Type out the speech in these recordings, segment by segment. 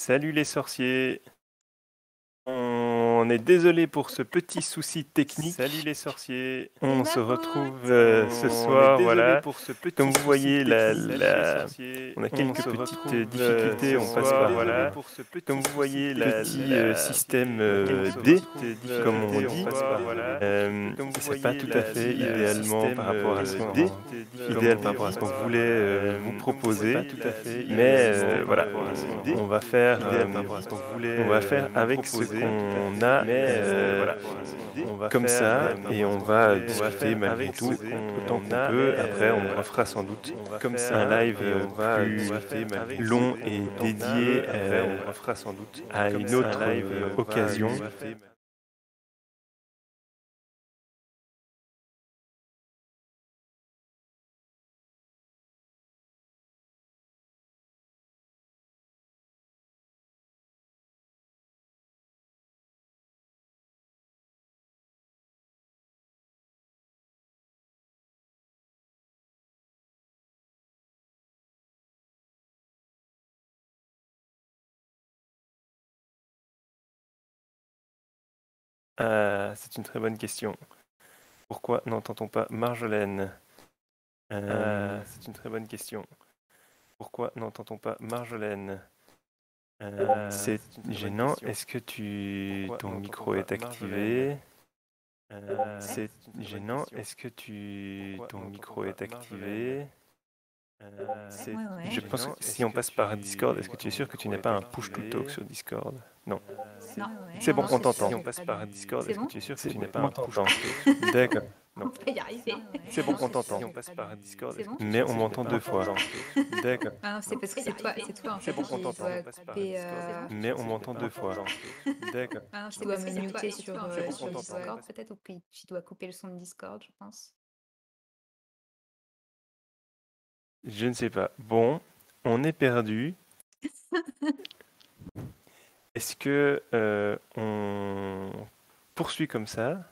Salut les sorciers. On est désolé pour ce petit souci technique. Salut les sorciers. On se retrouve ce soir, voilà. Comme vous voyez, on a quelques petites difficultés, on passe par voilà. Comme vous voyez, petit système D, comme on dit, c'est pas tout à fait idéalement par rapport à ce qu'on voulait vous proposer, mais voilà, on va faire avec ce qu'on a comme ça, et on va discuter malgré tout autant qu'on peut. Après, on refera sans doute un live plus long et dédié à une autre occasion. C'est une très bonne question. Pourquoi n'entend-on pas Marjolaine? C'est une très bonne question. Pourquoi n'entend-on pas Marjolaine? C'est gênant. Est-ce que ton micro est activé? C'est gênant. Est-ce que ton micro est activé? Je pense que si on passe par Discord, est-ce que tu es sûr que tu n'as pas un push-to-talk sur Discord? Non. Non. C'est bon, on t'entend. Si on passe par Discord, est-ce que tu es sûr que tu n'as pas un push-to-talk? D'accord. On va y arriver. C'est bon, on t'entend. Si on passe par Discord, C'est bon? mais on m'entend deux fois. D'accord. Ah non, c'est parce que c'est toi en C'est fait bon, on qui t'entend. doit couper. Mais on m'entend deux fois. D'accord. Ah non, tu dois me muter sur on t'entend. Discord peut-être, ou que tu dois couper le son de Discord, je pense. Je ne sais pas. Bon, on est perdu. Est-ce que on poursuit comme ça?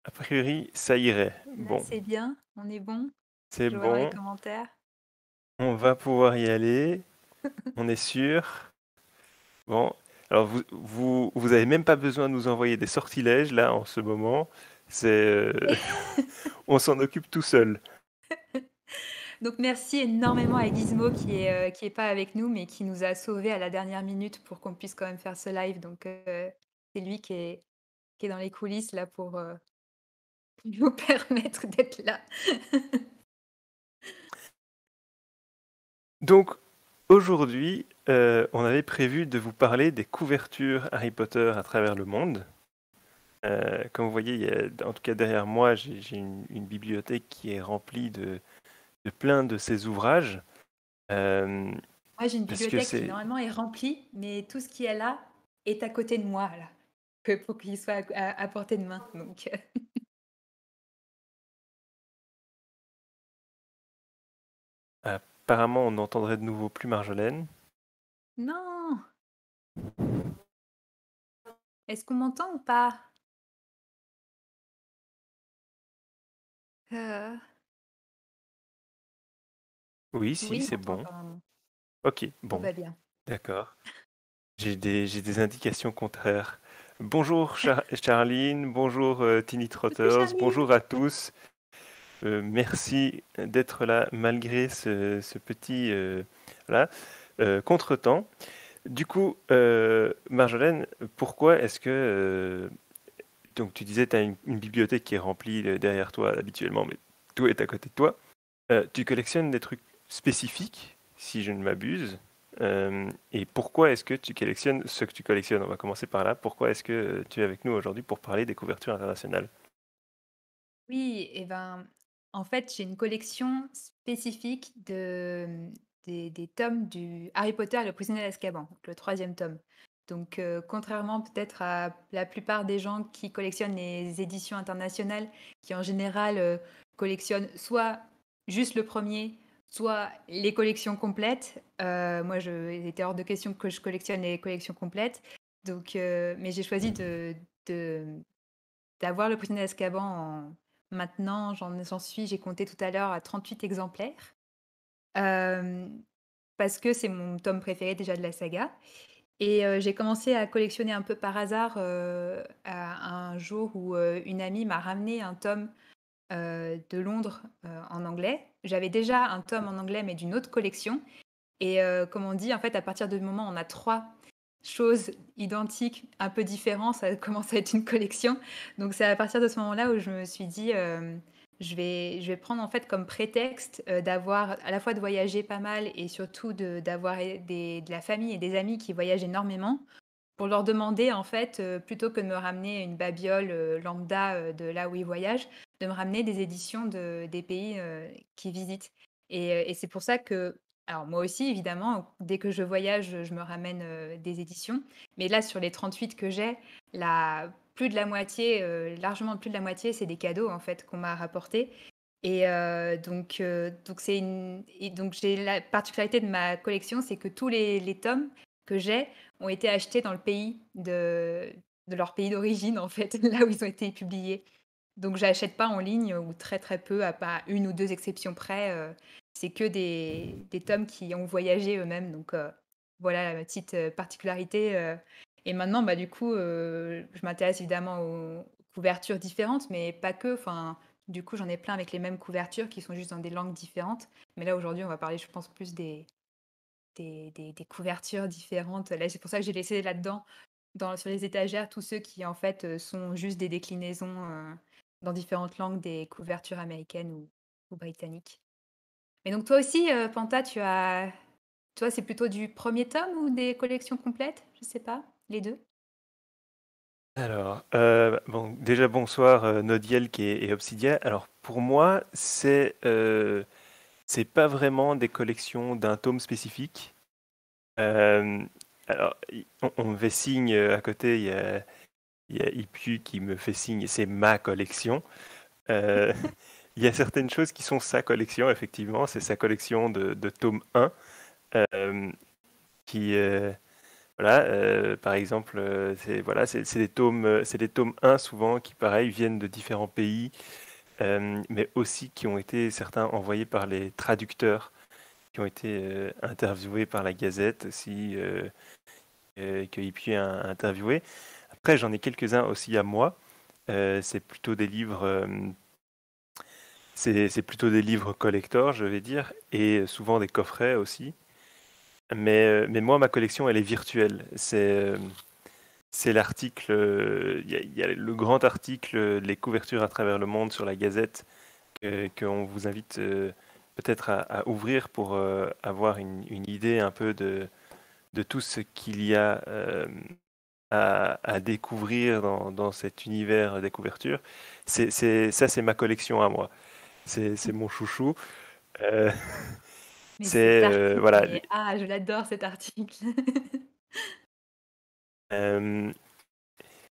A priori, ça irait. Là, Bon, c'est bien, on est bon. c'est Je vois dans les bon. commentaires. On va pouvoir y aller. On est sûr. Bon, alors vous avez même pas besoin de nous envoyer des sortilèges là en ce moment. C'est on s'en occupe tout seul. Donc merci énormément à Gizmo qui est pas avec nous, mais qui nous a sauvés à la dernière minute pour qu'on puisse quand même faire ce live. Donc c'est lui qui est dans les coulisses là pour nous permettre d'être là. Donc aujourd'hui, on avait prévu de vous parler des couvertures Harry Potter à travers le monde. Comme vous voyez, en tout cas derrière moi, j'ai une bibliothèque qui est remplie de plein de ces ouvrages. Moi, j'ai une Parce que bibliothèque qui c'est normalement est remplie, mais tout ce qui est là est à côté de moi là, pour qu'il soit à portée de main. Donc apparemment on n'entendrait de nouveau plus Marjolaine. non. Est-ce qu'on m'entend ou pas? Euh, Oui, si, Oui, c'est on m'entend bon. apparemment. Ok, Tout bon, va bien. d'accord. J'ai des indications contraires. Bonjour Charline, bonjour Tiny Coucou Trotters, Charlie. bonjour à tous. Merci d'être là malgré ce petit voilà, contretemps. Du coup, Marjolaine, pourquoi est-ce que... donc tu disais que tu as une bibliothèque qui est remplie derrière toi habituellement, mais tout est à côté de toi. Tu collectionnes des trucs spécifiques, si je ne m'abuse. Et pourquoi est-ce que tu collectionnes ce que tu collectionnes? On va commencer par là. Pourquoi est-ce que tu es avec nous aujourd'hui pour parler des couvertures internationales? Oui, et ben, en fait, j'ai une collection spécifique des tomes du Harry Potter et le prisonnier d'Azkaban, donc le 3e tome. Donc, contrairement peut-être à la plupart des gens qui collectionnent les éditions internationales, qui en général collectionnent soit juste le premier, soit les collections complètes. Moi, il était hors de question que je collectionne les collections complètes. Donc, mais j'ai choisi de- d'avoir le prisonnier d'Azkaban. Maintenant, j'ai compté tout à l'heure à 38 exemplaires. hem, parce que c'est mon tome préféré déjà de la saga et j'ai commencé à collectionner un peu par hasard, à un jour où, une amie m'a ramené un tome, de Londres, en anglais. J'avais déjà un tome en anglais, mais d'une autre collection et comme on dit, en fait, à partir du moment où on a 3 choses identiques, un peu différentes, ça commence à être une collection. Donc c'est à partir de ce moment-là où je me suis dit, je vais prendre, en fait, comme prétexte, d'avoir à la fois de voyager pas mal et surtout d'avoir de la famille et des amis qui voyagent énormément pour leur demander, en fait, plutôt que de me ramener une babiole, lambda, de là où ils voyagent, de me ramener des éditions des pays, qu'ils visitent et c'est pour ça que alors moi aussi évidemment, dès que je voyage, je me ramène, des éditions. Mais là, sur les 38 que j'ai, la plus de la moitié, largement plus de la moitié, c'est des cadeaux, en fait, qu'on m'a rapportés et donc c'est une et donc j'ai la particularité de ma collection, c'est que tous les tomes que j'ai ont été achetés dans le pays de leur pays d'origine, en fait, là où ils ont été publiés. Donc j'achète pas en ligne ou très, très peu, à part une ou 2 exceptions près, c'est que des tomes qui ont voyagé eux-mêmes, donc voilà la petite, particularité, et maintenant, bah, du coup, je m'intéresse évidemment aux couvertures différentes, mais pas que. Enfin, du coup, j'en ai plein avec les mêmes couvertures qui sont juste dans des langues différentes. Mais là, aujourd'hui, on va parler, je pense, plus des couvertures différentes. Là, c'est pour ça que j'ai laissé là-dedans, sur les étagères, tous ceux qui, en fait, sont juste des déclinaisons, dans différentes langues des couvertures américaines ou britanniques. Mais donc toi aussi, Panta, toi, c'est plutôt du premier tome ou des collections complètes? Je sais pas, les 2. Alors, bon, déjà bonsoir Nodielk et Obsidia. Alors pour moi, c'est pas vraiment des collections d'un tome spécifique. Euh, alors, on me fait signe à côté, il y a Ipu qui me fait signe, c'est ma collection. Euh, il y a certaines choses qui sont sa collection, effectivement, c'est sa collection de tome 1, euh, qui, voilà, par exemple, c'est des tomes 1 souvent qui, pareil, viennent de différents pays, mais aussi qui ont été certains envoyés par les traducteurs, qui ont été interviewés par la Gazette aussi, que Ipu a interviewé. Après, j'en ai quelques-uns aussi à moi. C'est plutôt des livres, c'est plutôt des livres collector, je vais dire, et souvent des coffrets aussi. Mais moi, ma collection, elle est virtuelle. C'est l'article, il y a le grand article, les couvertures à travers le monde sur la Gazette, qu'on vous invite peut-être à ouvrir pour avoir une idée un peu de tout ce qu'il y a à découvrir dans cet univers des couvertures. Ça, c'est ma collection à moi. C'est mon chouchou. Euh, Mais cet c'est article, voilà. je l'adore cet article. Euh,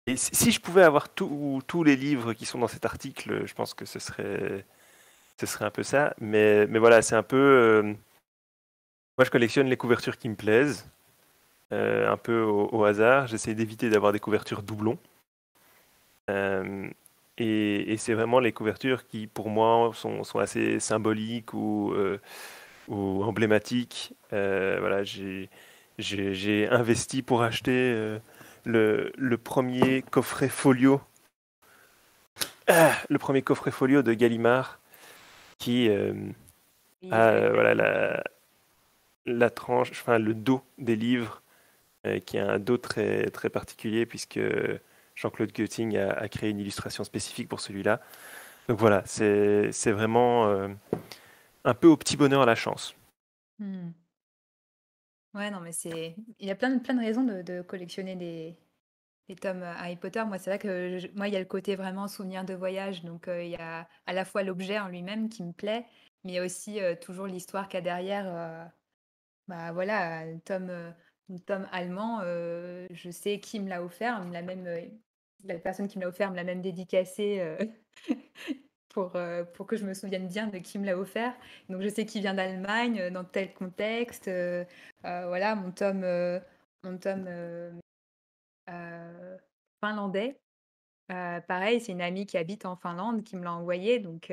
et si je pouvais avoir tous les livres qui sont dans cet article, je pense que ce serait un peu ça. Mais voilà, c'est un peu. Moi, je collectionne les couvertures qui me plaisent, un peu au hasard. J'essaie d'éviter d'avoir des couvertures doublons. Euh, et c'est vraiment les couvertures qui, pour moi, sont assez symboliques ou emblématiques. Voilà, j'ai investi pour acheter le premier coffret folio, le premier coffret folio de Gallimard qui Oui, a j'avais voilà, vu. la tranche, enfin le dos des livres, qui a un dos très, très particulier puisque Jean-Claude Gueuting a créé une illustration spécifique pour celui-là. Donc voilà, c'est vraiment un peu au petit bonheur à la chance. Hmm. Ouais, non, mais il y a plein de raisons de collectionner les tomes Harry Potter. Moi, c'est vrai que moi, il y a le côté vraiment souvenir de voyage. Donc, il y a à la fois l'objet en lui-même qui me plaît, mais il y a aussi toujours l'histoire qu'il y a derrière. Bah voilà, un tome allemand, je sais qui me l'a offert, la personne qui me l'a offert me l'a même dédicacé, pour que je me souvienne bien de qui me l'a offert. Donc je sais qu'il vient d'Allemagne, dans tel contexte, voilà mon tome, heu, finlandais, pareil, c'est une amie qui habite en Finlande qui me l'a envoyé, donc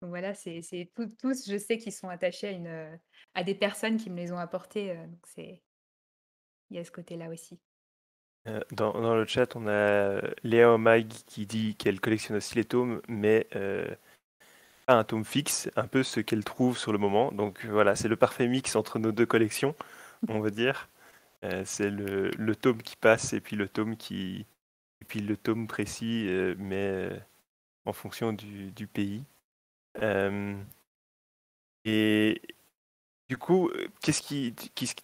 Donc voilà, c'est tous, je sais qu'ils sont attachés à des personnes qui me les ont apportés, donc il y a ce côté-là aussi. Dans le chat, on a Léa Omag qui dit qu'elle collectionne aussi les tomes, mais pas un tome fixe, un peu ce qu'elle trouve sur le moment. Donc voilà, c'est le parfait mix entre nos deux collections, on va dire. C'est le tome qui passe et puis et puis le tome précis, mais en fonction du pays. Euh, et du coup, qu'est-ce qui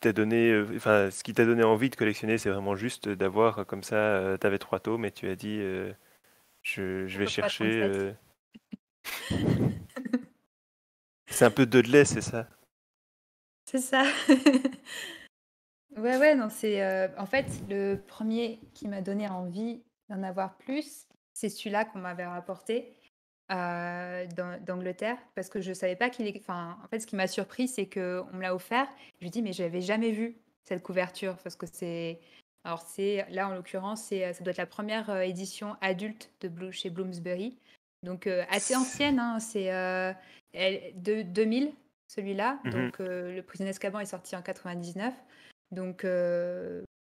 t'a donné, enfin, ce qui t'a donné envie de collectionner, c'est vraiment juste d'avoir comme ça, t'avais 3 tomes et tu as dit, je vais Pourquoi chercher. 37? C'est un peu Dudley, c'est ça? C'est ça. Ouais, ouais, non, en fait, le premier qui m'a donné envie d'en avoir plus, c'est celui-là qu'on m'avait rapporté d'Angleterre, parce que je savais pas qu'il est. Enfin, en fait, ce qui m'a surpris, c'est qu'on me l'a offert. Je lui dis, mais je n'avais jamais vu cette couverture, parce que c'est. Alors, là, en l'occurrence, ça doit être la première édition adulte chez Bloomsbury. Donc, assez ancienne, hein, c'est de 2000, celui-là. Mhm. Donc, Le Prisonnier d'Azkaban est sorti en 99. Donc,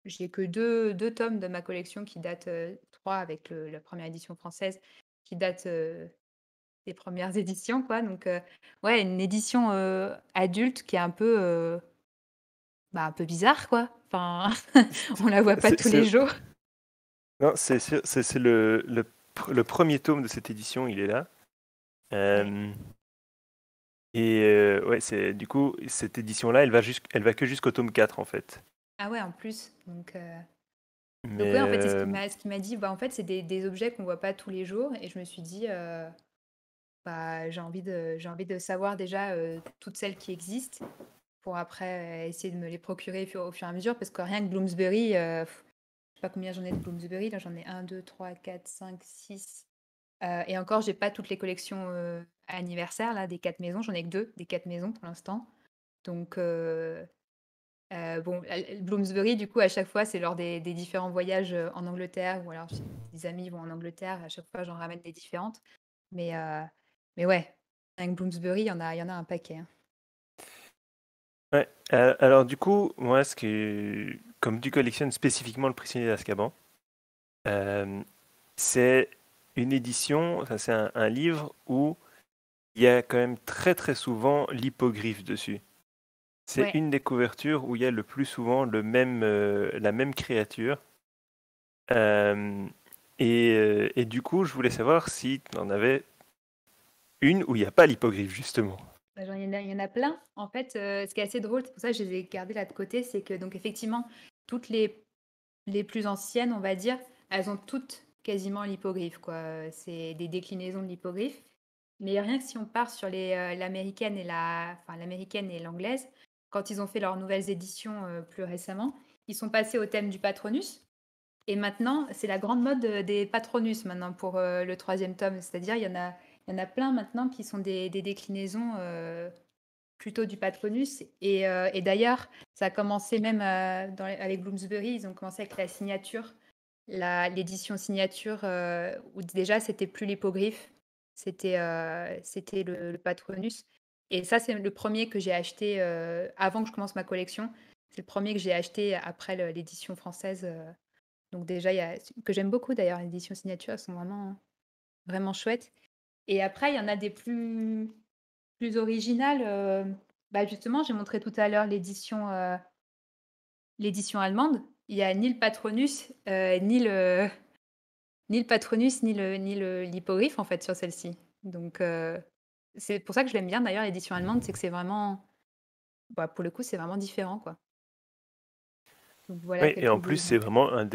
j'ai que deux tomes de ma collection qui datent, trois avec la première édition française, qui datent des premières éditions, quoi. Donc, ouais, une édition adulte qui est un peu bizarre, quoi. Enfin, on la voit pas C'est, tous les c'est- jours. non, c'est le premier tome de cette édition, il est là. Ouais. Euh, et ouais, c'est du coup cette édition-là, elle va que jusqu'au tome 4 en fait. Ah ouais, en plus. Donc Mais ouais, en fait, c'est ce qui m'a dit. Bah, en fait, c'est des objets qu'on voit pas tous les jours. Et je me suis dit, bah, j'ai envie de savoir déjà toutes celles qui existent pour après essayer de me les procurer au fur et à mesure. Parce que rien que Bloomsbury, je sais pas combien j'en ai de Bloomsbury. Là, j'en ai un, 2, 3, 4, 5, 6. Et encore, j'ai pas toutes les collections anniversaires là, des 4 maisons. J'en ai que deux des 4 maisons pour l'instant. Donc, bon, Bloomsbury, du coup, à chaque fois, c'est lors des différents voyages en Angleterre, ou alors si des amis vont en Angleterre, à chaque fois, j'en ramène des différentes. Mais, euh, mais ouais, avec Bloomsbury, il y en a un paquet, hein. ouais, alors du coup, moi, comme tu collectionnes spécifiquement le Prisonnier d'Azkaban, euh, c'est une édition, enfin, c'est un livre où il y a quand même très très souvent l'hippogriffe dessus. C'est Ouais. une des couvertures où il y a le plus souvent la même créature. Euh, et du coup, je voulais savoir si tu en avais une où il n'y a pas l'hippogriffe, justement. Bah, il y en a plein. En fait, ce qui est assez drôle, c'est pour ça que je les ai gardées là de côté, c'est que donc effectivement, toutes les plus anciennes, on va dire, elles ont toutes quasiment l'hippogriffe, quoi. C'est des déclinaisons de l'hippogriffe. Mais rien que si on part sur l'américaine enfin, l'américaine et l'anglaise, quand ils ont fait leurs nouvelles éditions plus récemment, ils sont passés au thème du Patronus. Et maintenant, c'est la grande mode des Patronus maintenant pour le troisième tome. C'est-à-dire, il y en a plein maintenant qui sont des déclinaisons plutôt du Patronus. Et d'ailleurs, ça a commencé même avec Bloomsbury, ils ont commencé avec la signature, l'édition signature, où déjà c'était plus l'hippogriffe, c'était le Patronus. Et ça, c'est le premier que j'ai acheté avant que je commence ma collection. C'est le premier que j'ai acheté après l'édition française. Donc déjà, que j'aime beaucoup d'ailleurs, l'édition signature, elles sont vraiment, vraiment chouettes. Et après, il y en a des plus originales. Bah justement, j'ai montré tout à l'heure l'édition allemande. Il y a ni le Patronus, ni le Patronus, l'hippogriffe en fait sur celle-ci. Donc c'est pour ça que je l'aime bien d'ailleurs l'édition allemande, c'est que c'est vraiment, bah, pour le coup, c'est vraiment différent quoi. Donc voilà Oui, et en quelques plus, c'est exemples. vraiment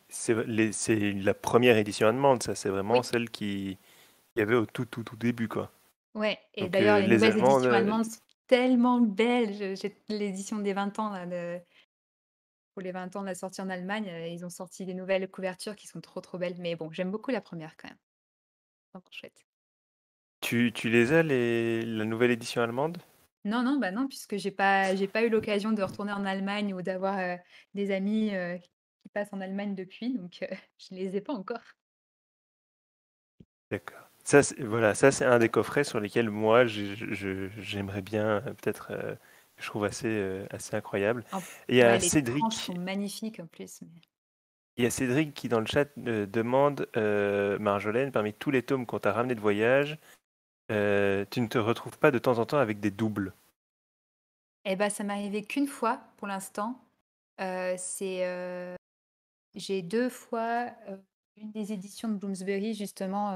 c'est la première édition allemande, ça. C'est vraiment Oui, celle qui il y avait au tout début, quoi. ouais. Et Donc, d'ailleurs, les les nouvelles Allemands, éditions allemandes sont tellement belles. J'ai l'édition des 20 ans là, pour les 20 ans de la sortie en Allemagne, ils ont sorti des nouvelles couvertures qui sont trop, trop belles. Mais bon, j'aime beaucoup la première quand même. Vraiment chouette. tu les as, la nouvelle édition allemande? Non, non, bah non, puisque j'ai pas eu l'occasion de retourner en Allemagne ou d'avoir des amis qui passent en Allemagne depuis, donc je les ai pas encore. D'accord. Voilà, ça c'est un des coffrets sur lesquels moi j'aimerais bien peut-être, je trouve assez incroyable. En Et il y a ouais, les tranches sont Cédric, magnifiques en plus, mais il y a Cédric qui dans le chat demande, Marjolaine, parmi tous les tomes qu'on t'a ramené de voyage, tu ne te retrouves pas de temps en temps avec des doubles? eh ben ça m'est arrivé qu'une fois pour l'instant. C'est, j'ai 2 fois, une des éditions de Bloomsbury justement,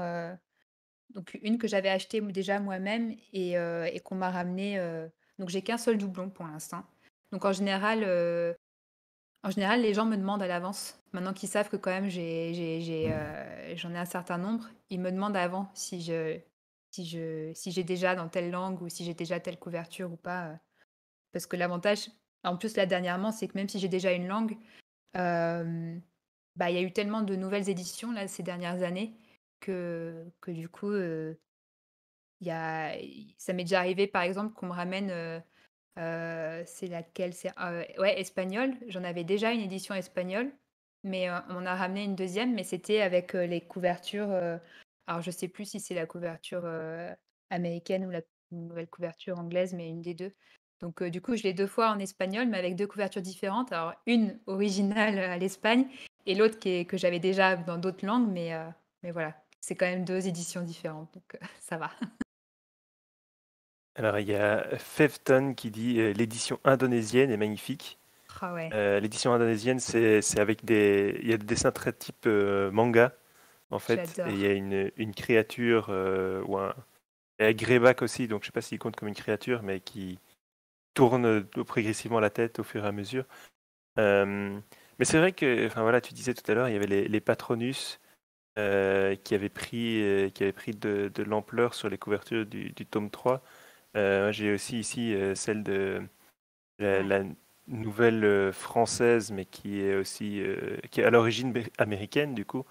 donc une que j'avais achetée déjà moi-même et qu'on m'a ramenée, donc j'ai qu'un seul doublon pour l'instant. Donc en général, les gens me demandent à l'avance. Maintenant qu'ils savent que quand même j'en ai un certain nombre, ils me demandent avant si j'ai déjà dans telle langue ou si j'ai déjà telle couverture ou pas, parce que l'avantage en plus là dernièrement, c'est que même si j'ai déjà une langue, bah, il y a eu tellement de nouvelles éditions là ces dernières années que du coup, il y a ça m'est déjà arrivé par exemple qu'on me ramène, c'est laquelle? C'est, ouais, espagnol. J'en avais déjà une édition espagnole, mais, on m'en a ramené une deuxième, mais c'était avec, les couvertures, alors je sais plus si c'est la couverture, américaine ou la nouvelle couverture anglaise, mais une des 2. Donc, du coup, je l'ai 2 fois en espagnol, mais avec 2 couvertures différentes. Alors une originale, à l'Espagne et l'autre que j'avais déjà dans d'autres langues, mais voilà. C'est quand même 2 éditions différentes, donc, ça va. Alors il y a Fevton qui dit, l'édition indonésienne est magnifique. Ah ouais, L'édition indonésienne, c'est avec il y a des dessins très type manga, en fait, et il y j'adore. a une créature, et Greyback aussi, donc je sais pas s'il compte comme une créature, mais qui tourne progressivement la tête au fur et à mesure. Euh, mais c'est vrai que, enfin voilà, tu disais tout à l'heure, il y avait les Patronus qui avaient pris de l'ampleur sur les couvertures du tome 3. J'ai aussi ici celle de Ouais, la nouvelle française, mais qui est à l'origine américaine du coup,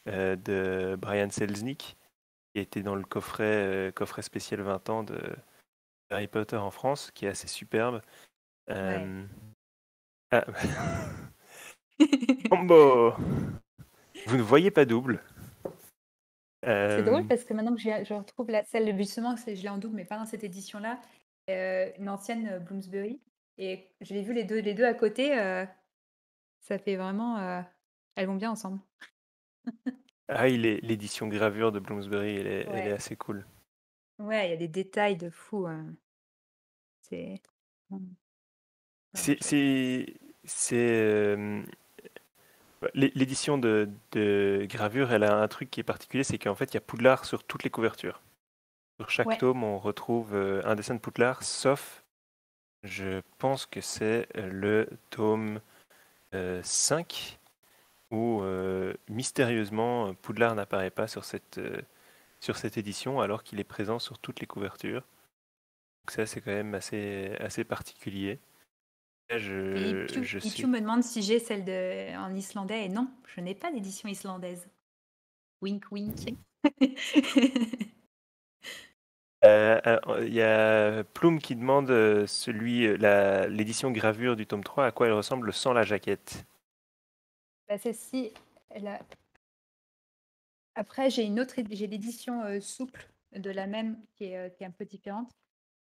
de Brian Selznick, qui était dans le coffret spécial 20 ans de Harry Potter en France, qui est assez superbe. ouais. Euh, ah, Combo! Vous ne voyez pas double. C'est drôle Euh, parce que maintenant que je retrouve celle justement, je l'ai en double, mais pas dans cette édition-là, une ancienne Bloomsbury. Et je l'ai vu les deux à côté, ça fait vraiment. Elles vont bien ensemble. l'édition gravure de Bloomsbury, elle est Ouais, assez cool. ouais, il y a des détails de fou. C'est vraiment C'est, chouette. c'est, c'est, l'édition de gravure, elle a un truc qui est particulier, c'est qu'en fait, il y a Poudlard sur toutes les couvertures. Sur chaque Ouais, tome, on retrouve un dessin de Poudlard, sauf, je pense que c'est le tome 5, où mystérieusement, Poudlard n'apparaît pas sur cette édition, alors qu'il est présent sur toutes les couvertures. Donc ça, c'est quand même assez particulier. Là, et Ipkiu, je Ipkiu sais. me demande si j'ai celle en islandais, et non, je n'ai pas d'édition islandaise. Wink, wink. Il y a Plume qui demande l'édition gravure du tome 3, à quoi elle ressemble sans la jaquette. Bah, celle-ci, elle a. Après, j'ai l'édition souple de la même qui est un peu différente,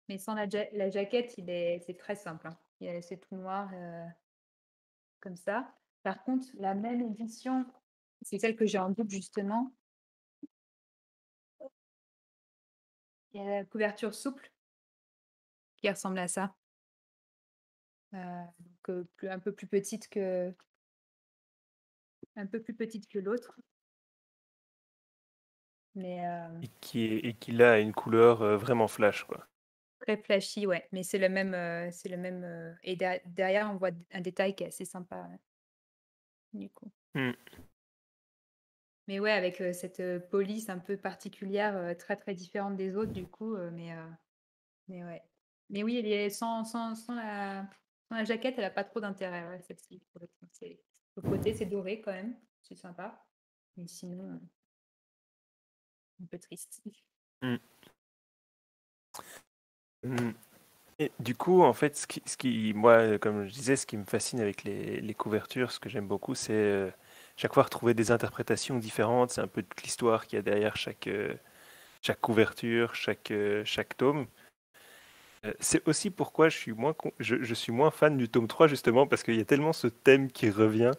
mais sans la jaquette, c'est très simple, hein. C'est tout noir comme ça. Par contre, la même édition, c'est celle que j'ai en double justement. Il y a la couverture souple qui ressemble à ça, donc un peu plus petite que l'autre, mais Et qui là a une couleur vraiment flash, quoi. très flashy, ouais. Mais c'est le même. Et derrière, on voit un détail qui est assez sympa, ouais, du coup. Hmm. Mais ouais, avec, cette, police un peu particulière, très, très différente des autres du coup, mais ouais. Mais oui, elle est sans la jaquette, elle a pas trop d'intérêt, ouais, celle-ci, pour le coup. Le côté, c'est doré quand même, c'est sympa, mais sinon, un peu triste. Hmm. Hmm. Et du coup, en fait, moi, comme je disais, ce qui me fascine avec les couvertures, ce que j'aime beaucoup, c'est chaque fois retrouver des interprétations différentes. C'est un peu toute l'histoire qu'il y a derrière chaque couverture, chaque tome. C'est aussi pourquoi je suis moins fan du tome 3 justement, parce qu'il y a tellement ce thème qui revient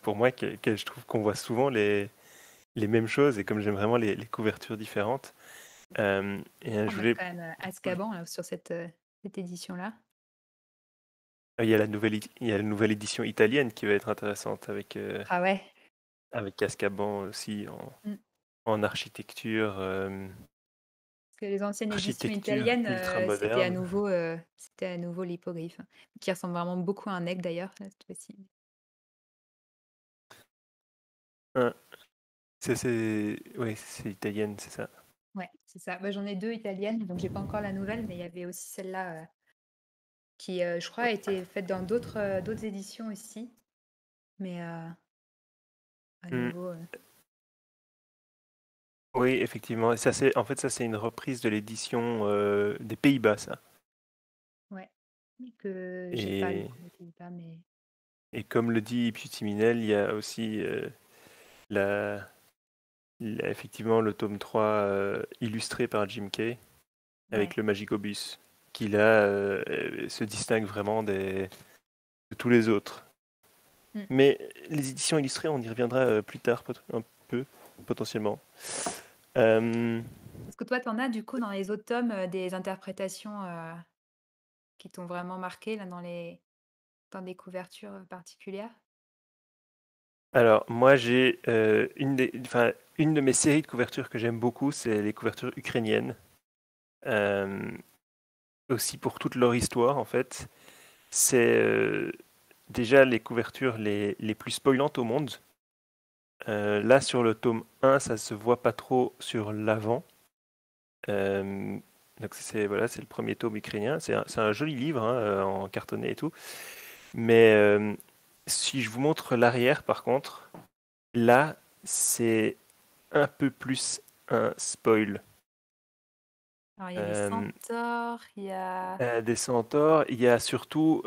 pour moi que je trouve qu'on voit souvent les mêmes choses, et comme j'aime vraiment les couvertures différentes. Je On a voulais... quand même Azkaban là, sur cette édition-là. Il y a la nouvelle édition italienne qui va être intéressante Ah ouais. avec Azkaban aussi Mm. en architecture, Parce que les anciennes éditions architecture italiennes, ultra c'était moderne. à nouveau l'hippogriffe, qui ressemble vraiment beaucoup à un aigle d'ailleurs, là, cette fois-ci. Hein, ouais, c'est italienne, c'est ça. Ouais, c'est ça. Bah, j'en ai 2 italiennes, donc j'ai pas encore la nouvelle, mais il y avait aussi celle-là, qui, je crois, a été faite dans d'autres éditions aussi, mais à Hmm. nouveau, Oui, effectivement. Et en fait, ça, c'est une reprise de l'édition des Pays-Bas, ça. ouais, que j'ai pas lu Et, pour les Pays-Bas, mais et comme le dit Piutiminel, il y a aussi la, effectivement le tome 3 illustré par Jim Kay avec ouais. le Magicobus, qui là se distingue vraiment de tous les autres. Mmh. Mais les éditions illustrées, on y reviendra plus tard, un peu, potentiellement. Euh, Est-ce que toi, tu en as du coup dans les autres tomes, des interprétations, qui t'ont vraiment marqué là dans des couvertures, particulières? alors, moi, j'ai une de mes séries de couvertures que j'aime beaucoup, c'est les couvertures ukrainiennes. Euh, Aussi pour toute leur histoire, en fait. C'est déjà les couvertures les plus spoilantes au monde. Là, sur le tome 1, ça se voit pas trop sur l'avant. Donc voilà, c'est le premier tome ukrainien. C'est un joli livre hein, en cartonné et tout. Mais si je vous montre l'arrière, par contre, là, c'est un peu plus un spoil. Alors il y a des Euh, centaures, il y a des centaures, il y a surtout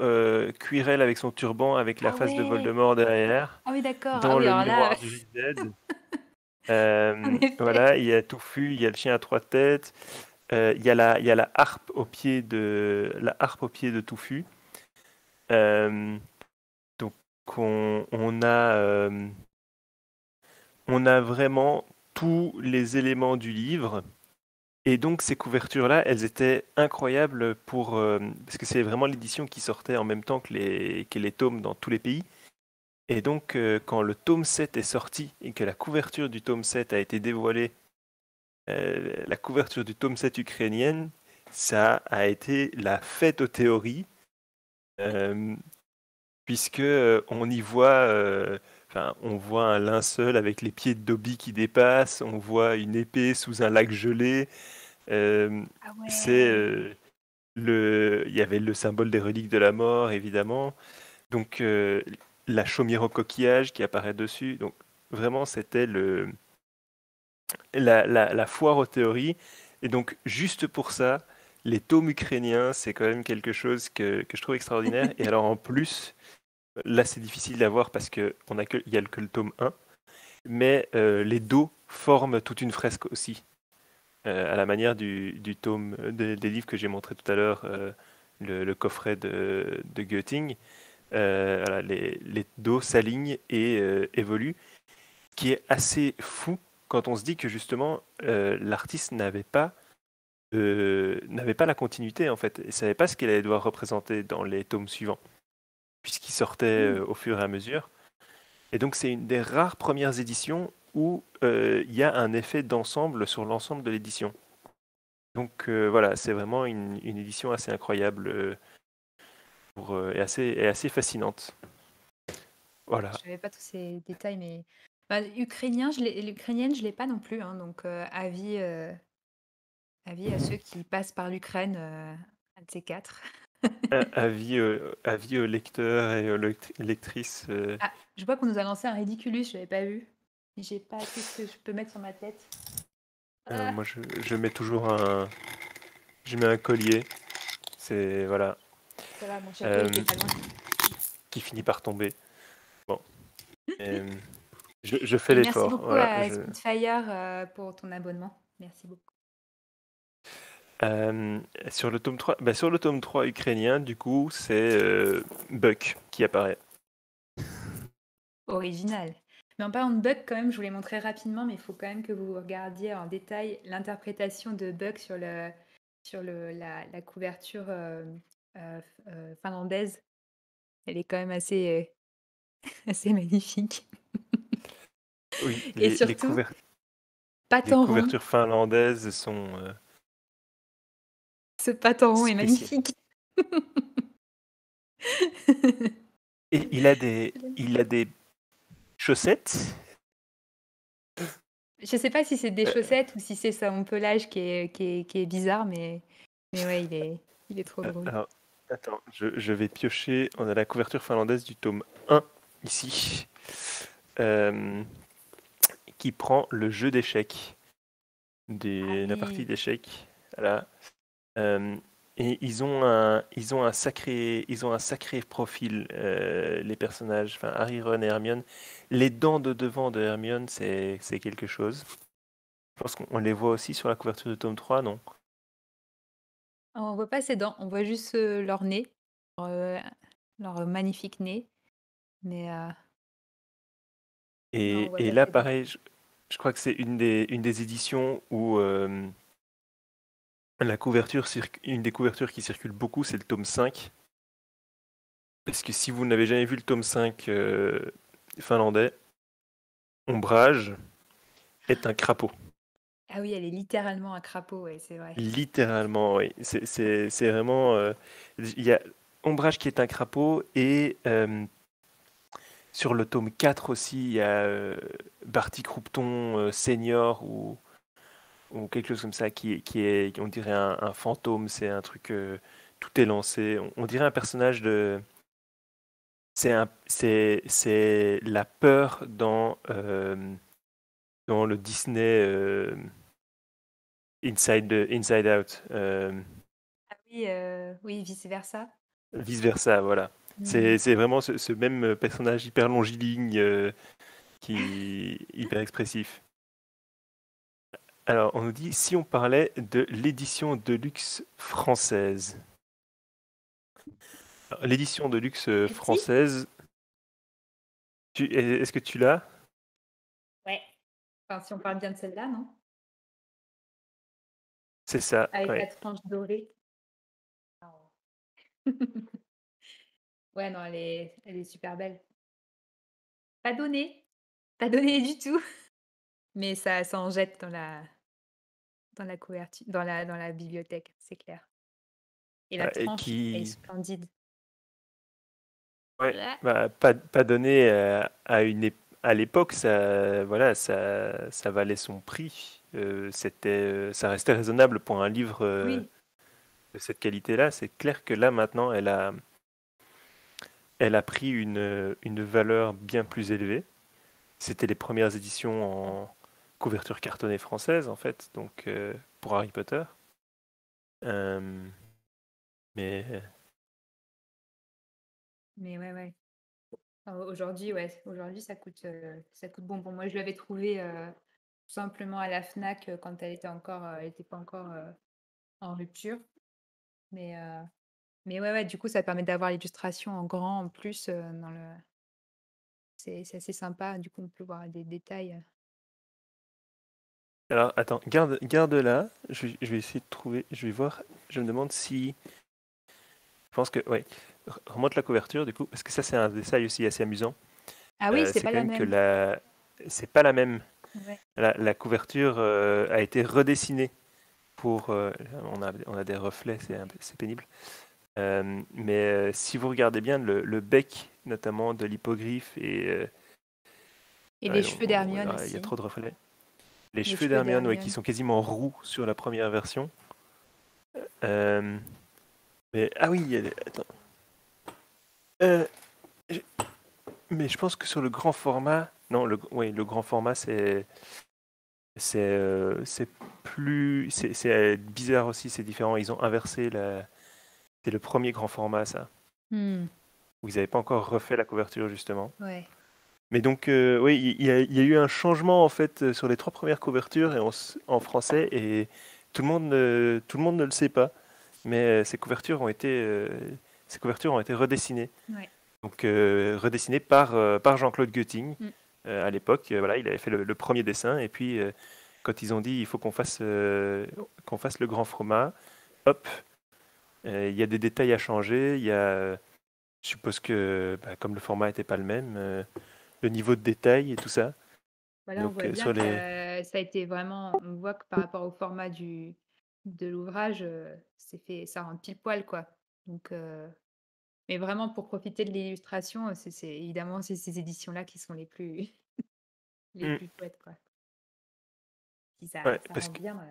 Quirrell avec son turban, avec la ah face de ouais! Voldemort derrière, Ah oui d'accord, ah dans oui le alors là, miroir du Rizded. en effet. Voilà, il y a Touffu, il y a le chien à trois têtes, il y a la harpe au pied de Touffu. Euh, donc on a vraiment tous les éléments du livre. Et donc ces couvertures-là, elles étaient incroyables parce que c'est vraiment l'édition qui sortait en même temps que les tomes dans tous les pays. Et donc quand le tome 7 est sorti et que la couverture du tome 7 a été dévoilée, la couverture du tome 7 ukrainienne, ça a été la fête aux théories, euh, puisque on y voit, on voit un linceul avec les pieds de Dobby qui dépassent, on voit une épée sous un lac gelé. Euh, Ah c'est ouais! il y avait le symbole des reliques de la mort, évidemment. Donc la chaumière au coquillage qui apparaît dessus. Donc vraiment, c'était la foire aux théories. Et donc juste pour ça, les tomes ukrainiens, c'est quand même quelque chose que je trouve extraordinaire. Et alors en plus, là c'est difficile d'avoir parce qu'il y a que le tome 1, mais les dos forment toute une fresque aussi. À la manière du tome des livres que j'ai montré tout à l'heure, le coffret de Goetting. Voilà, les dos s'alignent et évoluent, ce qui est assez fou quand on se dit que justement l'artiste n'avait pas la continuité en fait, et savait pas ce qu'il allait devoir représenter dans les tomes suivants, puisqu'il sortait Mmh. au fur et à mesure. Et donc c'est une des rares premières éditions où il y a un effet d'ensemble sur l'ensemble de l'édition. Donc voilà, c'est vraiment une édition assez incroyable et assez fascinante. Je Voilà. savais pas tous ces détails, mais bah, l'ukrainienne, je l'ai pas non plus, hein, donc avis à ceux qui passent par l'Ukraine, un de ces 4. Avis aux lecteurs et aux lectrices. Ah, je vois qu'on nous a lancé un Ridiculus, je l'avais pas vu. J'ai pas qu'est-ce que je peux mettre sur ma tête? Ah! Moi, je mets toujours je mets un collier. C'est voilà, Ça va, mon chapeau, il euh, était pas loin. qui finit par tomber. Bon, euh, je fais Et merci l'effort. beaucoup Voilà, à Spitfire, pour ton abonnement. Merci beaucoup. Sur le tome 3 ukrainien, du coup, c'est Buck qui apparaît. Original. Mais en parlant de Buck, quand même, je voulais montrer rapidement, mais il faut quand même que vous regardiez en détail l'interprétation de Buck sur la couverture finlandaise. Elle est quand même assez, assez magnifique. Oui, Et les surtout, patte en rond. couvertures finlandaises sont Ce patte en rond est spéciales. magnifique. Et il a des chaussettes. Je sais pas si c'est des chaussettes ou si c'est son pelage qui est bizarre, mais ouais, il est trop drôle. Alors, attends, je vais piocher. On a la couverture finlandaise du tome 1 ici, qui prend le jeu d'échecs, la partie Oui. d'échecs. Voilà. Et ils ont un sacré profil, les personnages. Enfin, Harry, Ron et Hermione. Les dents de devant de Hermione, c'est quelque chose. Je pense qu'on les voit aussi sur la couverture de tome 3, non? On voit pas ses dents, on voit juste leur nez, leur, leur magnifique nez, mais non, on voit Et pas là, ses dents. pareil, je crois que c'est une des éditions où une des couvertures qui circule beaucoup, c'est le tome 5. Parce que si vous n'avez jamais vu le tome 5 finlandais, Ombrage est un crapaud. Ah oui, elle est littéralement un crapaud, ouais, c'est vrai. Littéralement, oui. C'est vraiment. Il y a Ombrage qui est un crapaud et sur le tome 4 aussi, il y a Barty Croupton senior ou quelque chose comme ça qui est, on dirait un fantôme. C'est un truc. Tout est lancé. On dirait un personnage de. C'est la peur dans le Disney Inside Out. Ah oui, oui, vice versa. Vice-versa, voilà. Hmm. C'est vraiment ce même personnage hyper longiligne qui est hyper expressif. Alors, on nous dit si on parlait de l'édition de luxe française. Alors, l'édition de luxe Petit? française, est-ce que tu l'as? Ouais. Enfin, si on parle bien de celle-là, non? C'est ça, Avec la ouais. tranche dorée. Oh. Ouais, non, elle est super belle. Pas donnée, pas donnée du tout, mais ça en jette dans la couverture, dans la bibliothèque, c'est clair. Et la Et tranche est splendide. ouais, Ouais. bah, pas donné à l'époque, ça, voilà, ça valait son prix. Ça restait raisonnable pour un livre Oui, de cette qualité-là. C'est clair que là, maintenant, elle a pris une valeur bien plus élevée. C'était les premières éditions en couverture cartonnée française, en fait, donc pour Harry Potter. Euh, mais mais ouais, ouais. Aujourd'hui, ouais, aujourd'hui ça coûte bon. Bon, moi, je l'avais trouvé tout simplement à la Fnac quand elle était pas encore en rupture. Mais, euh, mais ouais, ouais, du coup, ça permet d'avoir l'illustration en grand en plus dans le. C'est assez sympa. Du coup, on peut voir des détails. alors, attends, garde là. Je vais essayer de trouver. Je vais voir. Je me demande si. Je pense que, ouais. Remonte la couverture, du coup, parce que ça, c'est un détail aussi assez amusant. Ah oui, c'est C'est pas quand la même que même. c'est pas la même. Ouais. La couverture a été redessinée pour. On a des reflets, c'est pénible. Mais si vous regardez bien le bec, notamment de l'hippogriffe, Et les ouais, cheveux d'Hermione il y a aussi. trop de reflets. Les Les cheveux cheveux d'Hermione, ouais, qui d'Hermione. sont quasiment roux sur la première version. Euh, ah oui, attends. Euh, je- mais je pense que sur le grand format, non, oui, le grand format, c'est plus, c'est bizarre aussi, c'est différent. Ils ont inversé c'est le premier grand format, ça. Hmm. Où ils n'avaient pas encore refait la couverture, justement. Ouais. Mais donc, oui, il y a eu un changement en fait sur les 3 premières couvertures en français et tout le monde ne le sait pas. Mais ces couvertures ont été redessinées. Ouais. Donc redessinées par Jean-Claude Götting Mm. à l'époque. Voilà, il avait fait le premier dessin et puis quand ils ont dit il faut qu'on fasse le grand format, hop, il y a des détails à changer. Je suppose que bah, comme le format n'était pas le même, le niveau de détail et tout ça. Voilà, on Donc voit bien sur que les ça a été vraiment on voit que par rapport au format de l'ouvrage, ça rentre pile poil, quoi. Donc mais vraiment pour profiter de l'illustration, c'est évidemment, c'est ces éditions-là qui sont les plus les Hmm, plus chouettes, quoi. Puis ouais, ça rend bien dans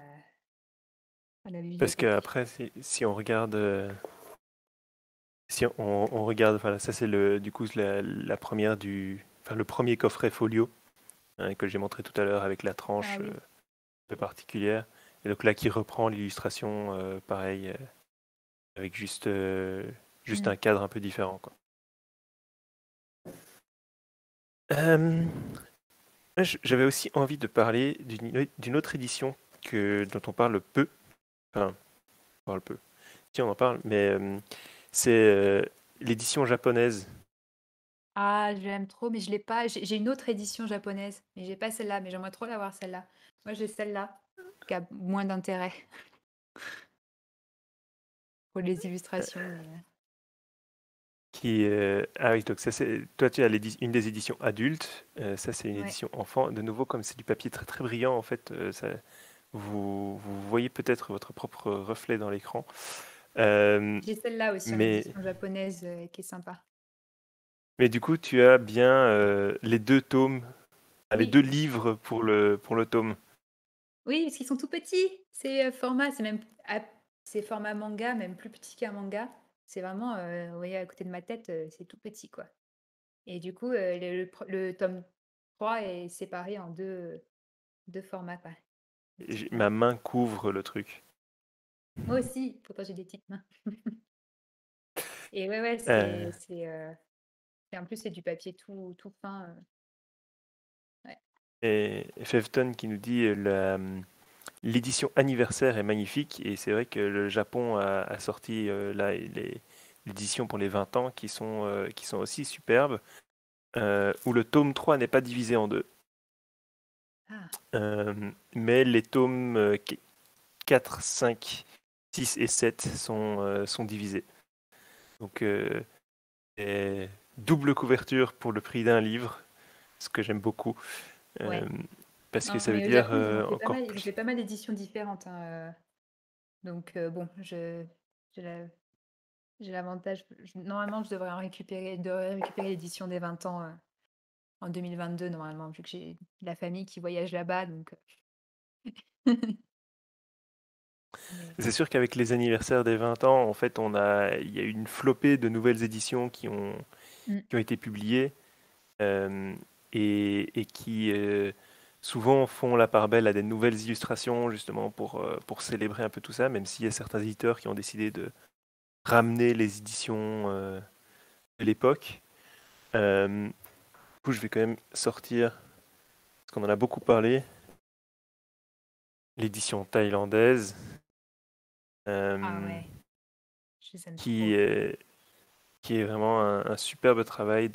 la parce que bibliothèque. après si on regarde si on regarde voilà ça c'est le du coup la première enfin le premier coffret folio hein, que j'ai montré tout à l'heure avec la Ah tranche oui. un peu particulière et donc là qui reprend l'illustration pareil avec juste Mmh. un cadre un peu différent quoi. Euh, J'avais aussi envie de parler d'une autre édition dont on parle peu enfin on parle peu si on en parle mais c'est l'édition japonaise. Ah, j'aime trop, mais je l'ai pas. J'ai une autre édition japonaise, mais j'ai pas celle-là, mais j'aimerais trop l'avoir celle-là. Moi, j'ai celle-là, qui a moins d'intérêt pour les illustrations, mais Ah oui, donc ça c'est toi tu as une des éditions adultes, ça c'est une ouais. édition enfant. De nouveau, comme c'est du papier très très brillant, en fait, vous voyez peut-être votre propre reflet dans l'écran. Euh, J'ai celle-là aussi en mais, édition japonaise, qui est sympa. mais du coup, tu as bien les deux tomes, les deux Oui, livres pour le tome. oui, parce qu'ils sont tout petits. C'est même c'est format manga, même plus petit qu'un manga. C'est vraiment, vous voyez à côté de ma tête, c'est tout petit, quoi. Et du coup, le tome 3 est séparé en deux formats, quoi. Des petites mains. Ma main couvre le truc. Moi aussi, pourtant j'ai des petites mains. Et ouais, ouais, Euh, et en plus, c'est du papier tout fin. Ouais. et Fefton qui nous dit l'édition anniversaire est magnifique et c'est vrai que le Japon a sorti là l'édition pour les 20 ans qui sont aussi superbes, où le tome 3 n'est pas divisé en deux, Ah, mais les tomes 4, 5, 6 et 7 sont divisés. Donc et double couverture pour le prix d'un livre, ce que j'aime beaucoup, euh, ouais. parce que Non, ça veut mais au dire Japon, ils ont fait pas encore mal, ils ont fait plus. pas mal d'éditions différentes, hein. Donc, bon, j'ai la- j'ai l'avantage. Normalement, je devrais récupérer l'édition des 20 ans en 2022, normalement, vu que j'ai la famille qui voyage là-bas. Donc, mais, C'est sûr qu'avec les anniversaires des 20 ans, en fait, il y a eu une flopée de nouvelles éditions mm, qui ont été publiées euh, et qui souvent font la part belle à des nouvelles illustrations, justement pour célébrer un peu tout ça, même s'il y a certains éditeurs qui ont décidé de ramener les éditions de l'époque. Du coup, je vais quand même sortir, parce qu'on en a beaucoup parlé, l'édition thaïlandaise, ah euh, ouais, je les aime qui trop. est, qui est vraiment un superbe travail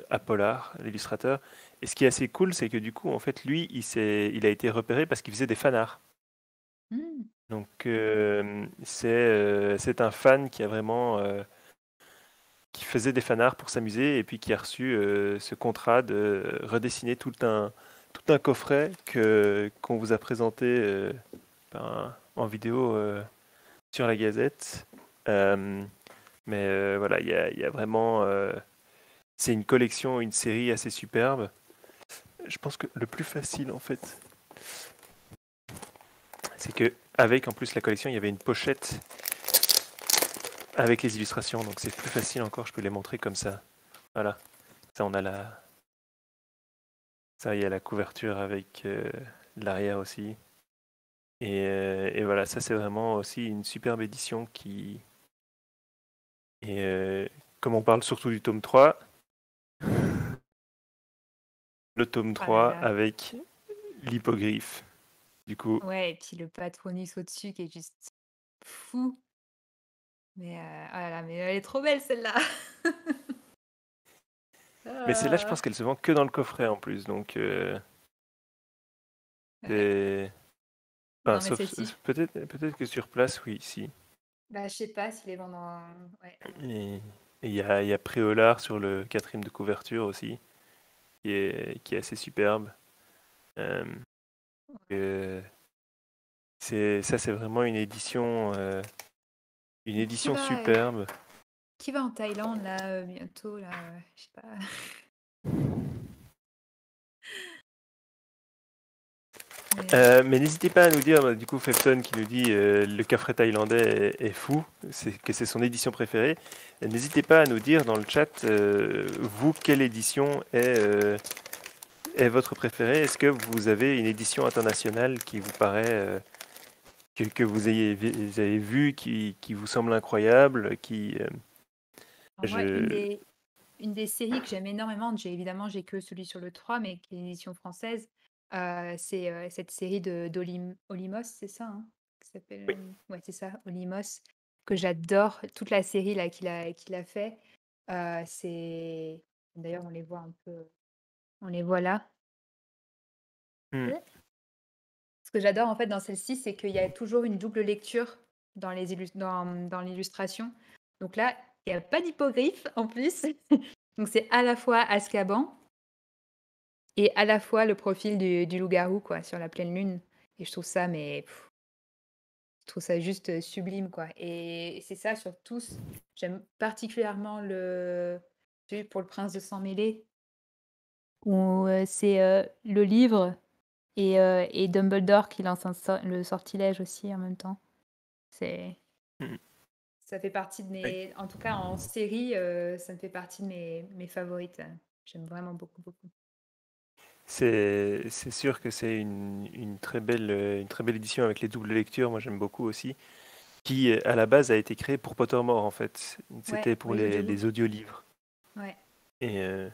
à Pollard, l'illustrateur. Et ce qui est assez cool, c'est que du coup, en fait, lui, il a été repéré parce qu'il faisait des fanarts. Mm. Donc, c'est un fan qui a vraiment qui faisait des fanarts pour s'amuser et puis qui a reçu ce contrat de redessiner tout un coffret qu'on vous a présenté en vidéo sur la Gazette. Euh, mais voilà, il y a vraiment c'est une collection, une série assez superbe. Je pense que le plus facile, en fait, c'est que avec en plus la collection, il y avait une pochette avec les illustrations, donc c'est plus facile encore. Je peux les montrer comme ça. Voilà, ça on a ça il y a la couverture avec l'arrière aussi. Et voilà, ça c'est vraiment aussi une superbe édition qui et comme on parle surtout du tome 3, le tome Ah là 3 là. avec l'hippogriffe. Du coup, Ouais, et puis le patronus au-dessus qui est juste fou. Mais oh là là, mais elle est trop belle celle-là. mais celle-là, je Ah, pense qu'elle se vend que dans le coffret en plus. Donc, ouais. c'est. Enfin, Non, mais sauf celle-ci, peut-être que sur place, oui, si. bah, je sais pas si les vendent en... Ouais. Et il y a Préolard sur le quatrième de couverture aussi, qui est assez superbe. Euh, euh, c'est vraiment une Et édition superbe. qui va en Thaïlande là bientôt là, je sais pas. Mais Mais n'hésitez pas à nous dire, du coup, Fefton qui nous dit le coffret thaïlandais est fou, que c'est son édition préférée. N'hésitez pas à nous dire dans le chat, vous, quelle édition est votre préférée? Est-ce que vous avez une édition internationale qui vous paraît, que vous avez vue, qui vous semble incroyable, alors moi, je, une des séries que j'aime énormément, j'ai que celui sur le 3 mais qui est l'édition française, c'est cette série Olimos, c'est ça, hein, qui s'appelle, oui, ouais, c'est ça, Olimos, que j'adore. Toute la série là qu'il a fait, c'est d'ailleurs on les voit un peu, on les voit là. hmm, Ce que j'adore en fait dans celle-ci, c'est qu'il y a toujours une double lecture dans l'illustration. Donc là, il y a pas d'hippogriffe en plus. Donc c'est à la fois Azkaban et à la fois le profil du loup-garou quoi, sur la pleine lune. Et je trouve ça, je trouve ça juste sublime quoi. Et c'est ça sur tous. J'aime particulièrement celui pour le prince de sang mêlé, où c'est le livre et Dumbledore qui lance le sortilège aussi en même temps. C'est, hmm, ça fait partie de oui. en tout cas en série, ça me fait partie de mes favorites. J'aime vraiment beaucoup, beaucoup. C'est sûr que c'est une très belle édition avec les doubles lectures. Moi, j'aime beaucoup aussi. Qui, à la base, a été créé pour Pottermore, en fait. Ouais, C'était pour oui, les audiobook. audiolivres. Ouais. Et, euh,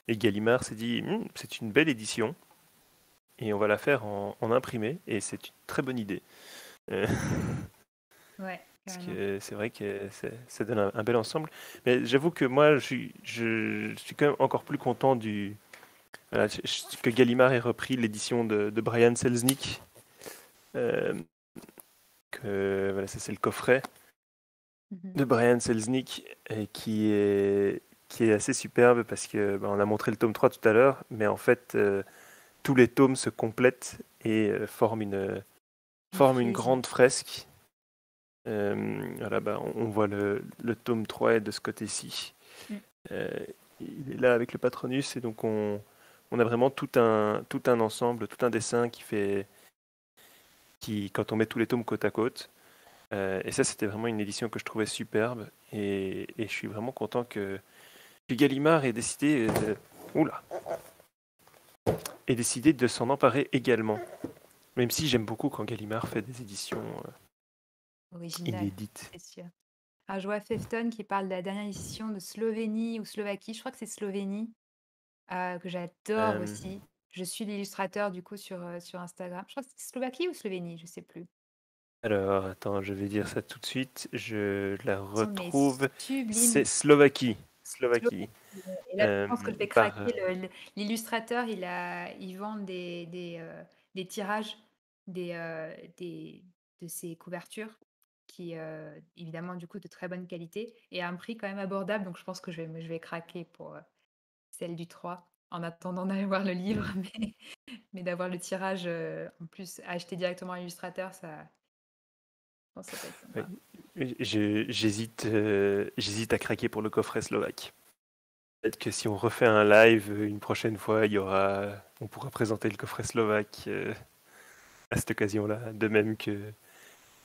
et Gallimard s'est dit, c'est une belle édition, et on va la faire en imprimé, et c'est une très bonne idée. Euh, Ouais, Parce carrément. que c'est vrai que ça donne un bel ensemble. Mais j'avoue que moi, je suis quand même encore plus content voilà, que Gallimard ait repris l'édition de Brian Selznick. Euh, voilà, ça c'est le coffret Mhm. de Brian Selznick et qui est assez superbe parce que on a montré le tome 3 tout à l'heure, mais en fait tous les tomes se complètent et Une forment une frise. grande fresque. Voilà, on voit le tome 3 est de ce côté-ci. Mm. Euh, il est là avec le Patronus et donc on a vraiment tout un ensemble, tout un dessin quand on met tous les tomes côte à côte. Et ça, c'était vraiment une édition que je trouvais superbe. Et je suis vraiment content que Gallimard oula, ait décidé de s'en emparer également. Même si j'aime beaucoup quand Gallimard fait des éditions Original, inédites. c'est sûr. Alors, je vois Fefton qui parle de la dernière édition de Slovénie ou Slovaquie. Je crois que c'est Slovénie, que j'adore Euh, aussi. Je suis l'illustrateur du coup sur Instagram. Je crois que c'est Slovaquie ou Slovénie, je sais plus. alors, attends, je vais dire ça tout de suite. Je la Ils sont mais retrouve. C'est sublimes. Slovaquie. Slovaquie. Et là, je pense que je vais Par, craquer. L'illustrateur, il vend des tirages des, de ses couvertures qui, évidemment, du coup, de très bonne qualité et à un prix quand même abordable. Donc, je pense que je vais craquer pour celle du 3 en attendant d'aller voir le livre. Mais d'avoir le tirage en plus acheté directement à l'illustrateur, je pense que ça peut être ouais, sympa. j'hésite à craquer pour le coffret slovaque. Peut-être que si on refait un live une prochaine fois, on pourra présenter le coffret slovaque à cette occasion-là. De même que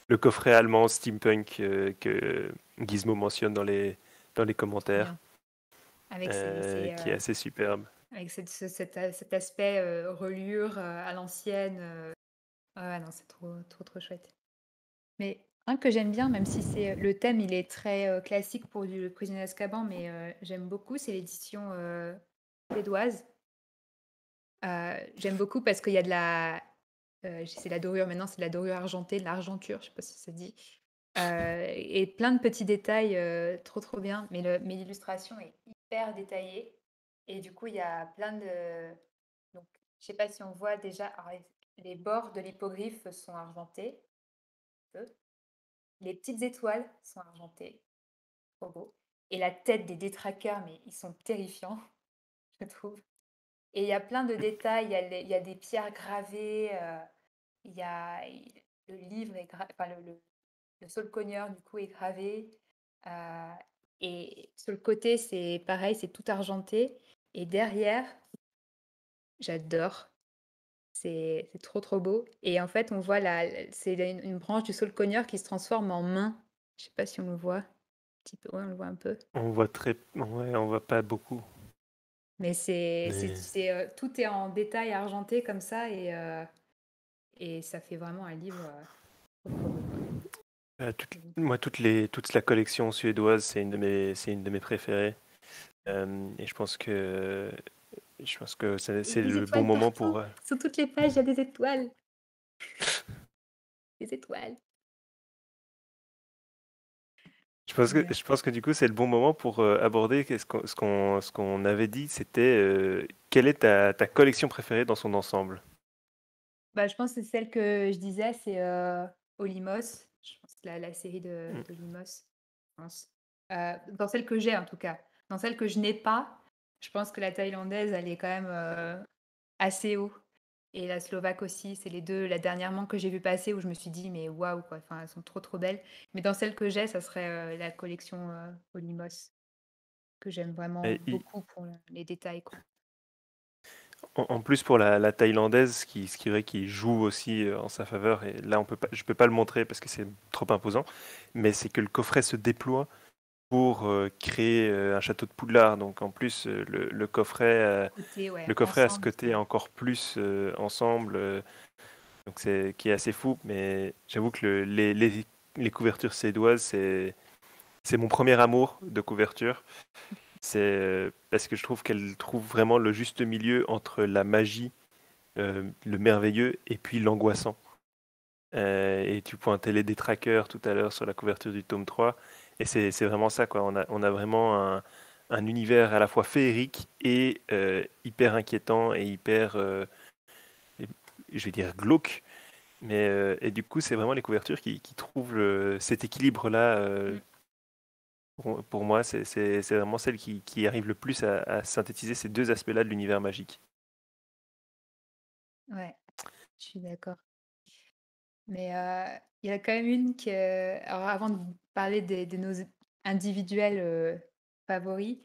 le coffret allemand steampunk que Gizmo mentionne dans les Trop commentaires, bien. Avec qui est assez superbe. avec cet aspect reliure à l'ancienne. Ah non, c'est trop, trop, trop chouette. Mais un que j'aime bien, même si c'est le thème, il est très classique pour le prisonnier d'Azkaban, mais j'aime beaucoup, c'est l'édition suédoise. J'aime beaucoup parce qu'il y a de la c'est la dorure maintenant, c'est de la dorure argentée, de l'argenture, je sais pas si ça se dit, et plein de petits détails, trop, trop bien. Mais l'illustration est hyper détaillée et du coup, il y a plein de donc je sais pas si on voit déjà alors les bords de l'hippogriffe sont argentés, un peu. Les petites étoiles sont argentées, trop beau et la tête des détraqueurs, mais ils sont terrifiants, je trouve. Et il y a plein de détails, il y a des pierres gravées, il y a le livre est enfin le saule-cogneur du coup est gravé. euh, et sur le côté, c'est pareil, c'est tout argenté. Et derrière, j'adore, c'est trop trop beau. Et en fait, on voit c'est une branche du saule-cogneur qui se transforme en main. Je sais pas si on le voit. Un petit peu, ouais, on le voit un peu. Ouais, on voit pas beaucoup. Mais Mais tout est en détail argenté comme ça et ça fait vraiment un livre trop trop beau quoi. moi, toute la collection suédoise, c'est une de mes préférées. Et je pense que Et c'est des le bon étoiles moment partout. pour. Sur toutes les pages, il y a des étoiles. Des étoiles. Mais, Je pense que du coup, c'est le bon moment pour aborder ce qu'on avait dit. C'était quelle est ta collection préférée dans son ensemble? bah, je pense que c'est celle que je disais, c'est Olimos. Je pense que la série Mm. d'Olimos. Je pense. Dans celle que j'ai en tout cas. Dans celle que je n'ai pas, je pense que la thaïlandaise, elle est quand même assez haut. Et la Slovaque aussi, c'est les deux, la dernièrement que j'ai vu passer où je me suis dit, mais waouh, quoi, enfin, elles sont trop trop belles. Mais dans celle que j'ai, ça serait la collection Olimos, que j'aime vraiment Et beaucoup pour les détails, quoi. en plus pour la thaïlandaise, ce qui est vrai qui joue aussi en sa faveur, et là je peux pas le montrer parce que c'est trop imposant, mais c'est que le coffret se déploie pour créer un château de Poudlard. Donc en plus Côté, ouais, le coffret a ce ensemble, côté encore plus ensemble, donc c'est qui est assez fou. Mais j'avoue que les couvertures suédoises, c'est mon premier amour de couverture. C'est parce que je trouve qu'elle trouve vraiment le juste milieu entre la magie, le merveilleux et puis l'angoissant. Et tu pointais les détraqueurs tout à l'heure sur la couverture du tome 3. Et c'est vraiment ça, quoi. On a vraiment un univers à la fois féerique et hyper inquiétant et hyper, je vais dire, glauque. Et du coup, c'est vraiment les couvertures qui trouvent cet équilibre-là. Mm. Pour moi, c'est vraiment celle qui arrive le plus à synthétiser ces deux aspects-là de l'univers magique. Ouais, je suis d'accord. Mais il y a quand même une que, alors avant de parler de nos individuels favoris,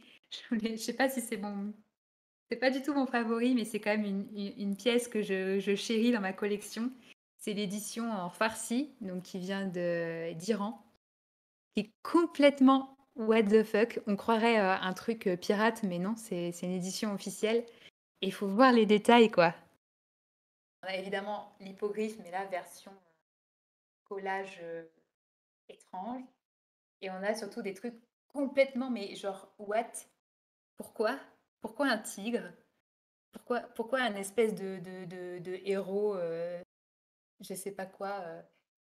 je sais pas si c'est pas du tout mon favori, mais c'est quand même une pièce que je chéris dans ma collection. C'est l'édition en farsi, donc qui vient d'Iran, qui est complètement what the fuck. On croirait un truc pirate, mais non, c'est une édition officielle. Et il faut voir les détails, quoi. On a évidemment l'hippogriffe, mais là, version collage étrange. Et on a surtout des trucs complètement, mais genre, what? Pourquoi? Pourquoi un tigre? Pourquoi un espèce de héros, je sais pas quoi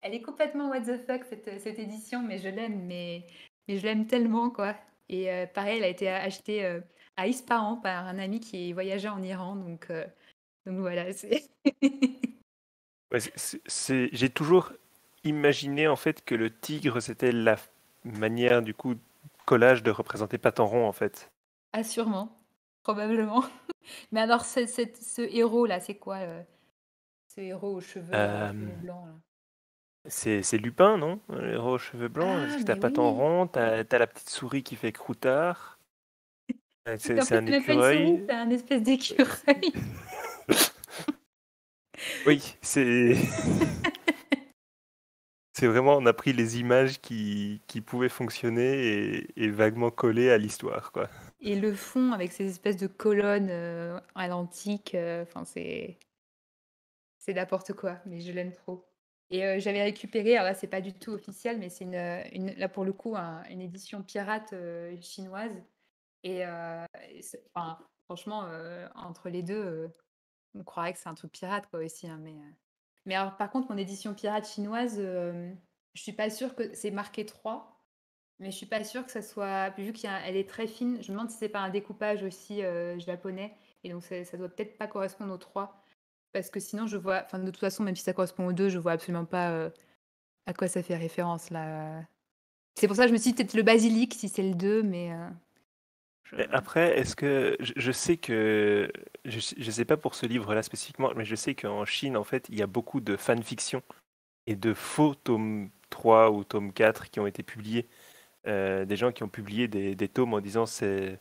Elle est complètement what the fuck, cette édition, mais je l'aime, mais je l'aime tellement, quoi. Et pareil, elle a été achetée à Ispahan par un ami qui voyageait en Iran, donc voilà, c'est... Ouais, j'ai toujours imaginé en fait que le tigre c'était la manière du coup collage de représenter Patenron en fait. Ah, sûrement, probablement. Mais alors, ce héros-là, c'est quoi ce héros aux cheveux Euh, blancs, là? c'est Lupin, non? Le héros aux cheveux blancs, parce Ah, que t'as mais oui! Patenron, t'as la petite souris qui fait croutard, En c'est fait, un c'est même pas une souris, écureuil. c'est un espèce d'écureuil. Oui, c'est vraiment, on a pris les images qui pouvaient fonctionner et vaguement coller à l'histoire, quoi. Et le fond avec ces espèces de colonnes à l'antique, enfin c'est n'importe quoi, mais je l'aime trop. Et j'avais récupéré, alors là c'est pas du tout officiel, mais c'est là pour le coup une édition pirate chinoise. Et enfin, franchement, entre les deux. on croirait que c'est un truc pirate, quoi, aussi, hein, mais alors, par contre, mon édition pirate chinoise, je suis pas sûre que c'est marqué 3, mais je suis pas sûre que ça soit vu qu'elle est très fine, je me demande si c'est pas un découpage aussi, japonais et donc ça doit peut-être pas correspondre aux 3 parce que sinon je vois enfin, de toute façon, même si ça correspond aux 2, je vois absolument pas, à quoi ça fait référence, là. C'est pour ça que je me suis dit peut-être le basilic si c'est le 2, mais je Et après, est-ce que je sais que je sais pas pour ce livre-là spécifiquement, mais je sais qu'en Chine, en fait, il y a beaucoup de fanfiction et de faux tome 3 ou tome 4 qui ont été publiés. Des gens qui ont publié des tomes en disant c'est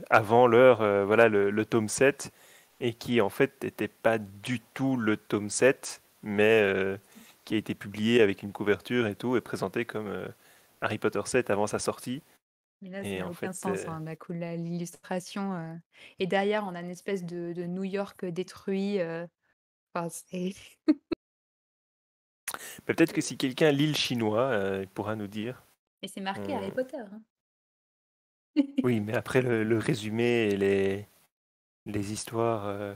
avant l'heure, voilà le tome 7, et qui en fait n'était pas du tout le tome 7, mais qui a été publié avec une couverture et tout, et présenté comme Harry Potter 7 avant sa sortie. mais là, ça Et n'a en aucun fait, sens, hein, l'illustration, et derrière, on a une espèce de New York détruit, enfin, c'est peut-être que si quelqu'un lit le chinois, il pourra nous dire. et c'est marqué Harry On- Potter, hein. Oui, mais après le résumé et les histoires.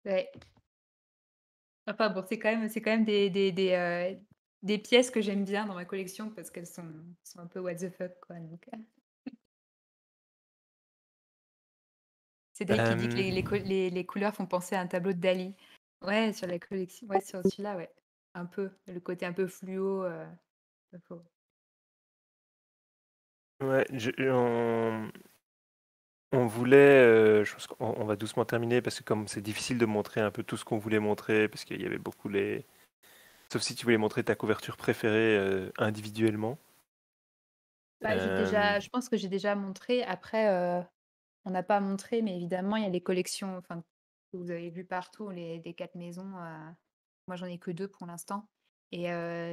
Ouais. Enfin bon, c'est quand même des pièces que j'aime bien dans ma collection parce qu'elles sont un peu what the fuck, quoi, donc Cédric qui dit que Euh, les couleurs font penser à un tableau de Dali. Ouais, sur la collection, ouais, sur celui-là, ouais. Un peu, le côté un peu fluo, pas faux. ouais, on voulait, je pense qu'on va doucement terminer parce que comme c'est difficile de montrer un peu tout ce qu'on voulait montrer, parce qu'il y avait beaucoup les... Sauf si tu voulais montrer ta couverture préférée individuellement. Bah, Euh, je pense que j'ai déjà montré. Après, on n'a pas montré, mais évidemment, il y a les collections, enfin, que vous avez vues partout, des 4 maisons. Moi, j'en ai que 2 pour l'instant. Et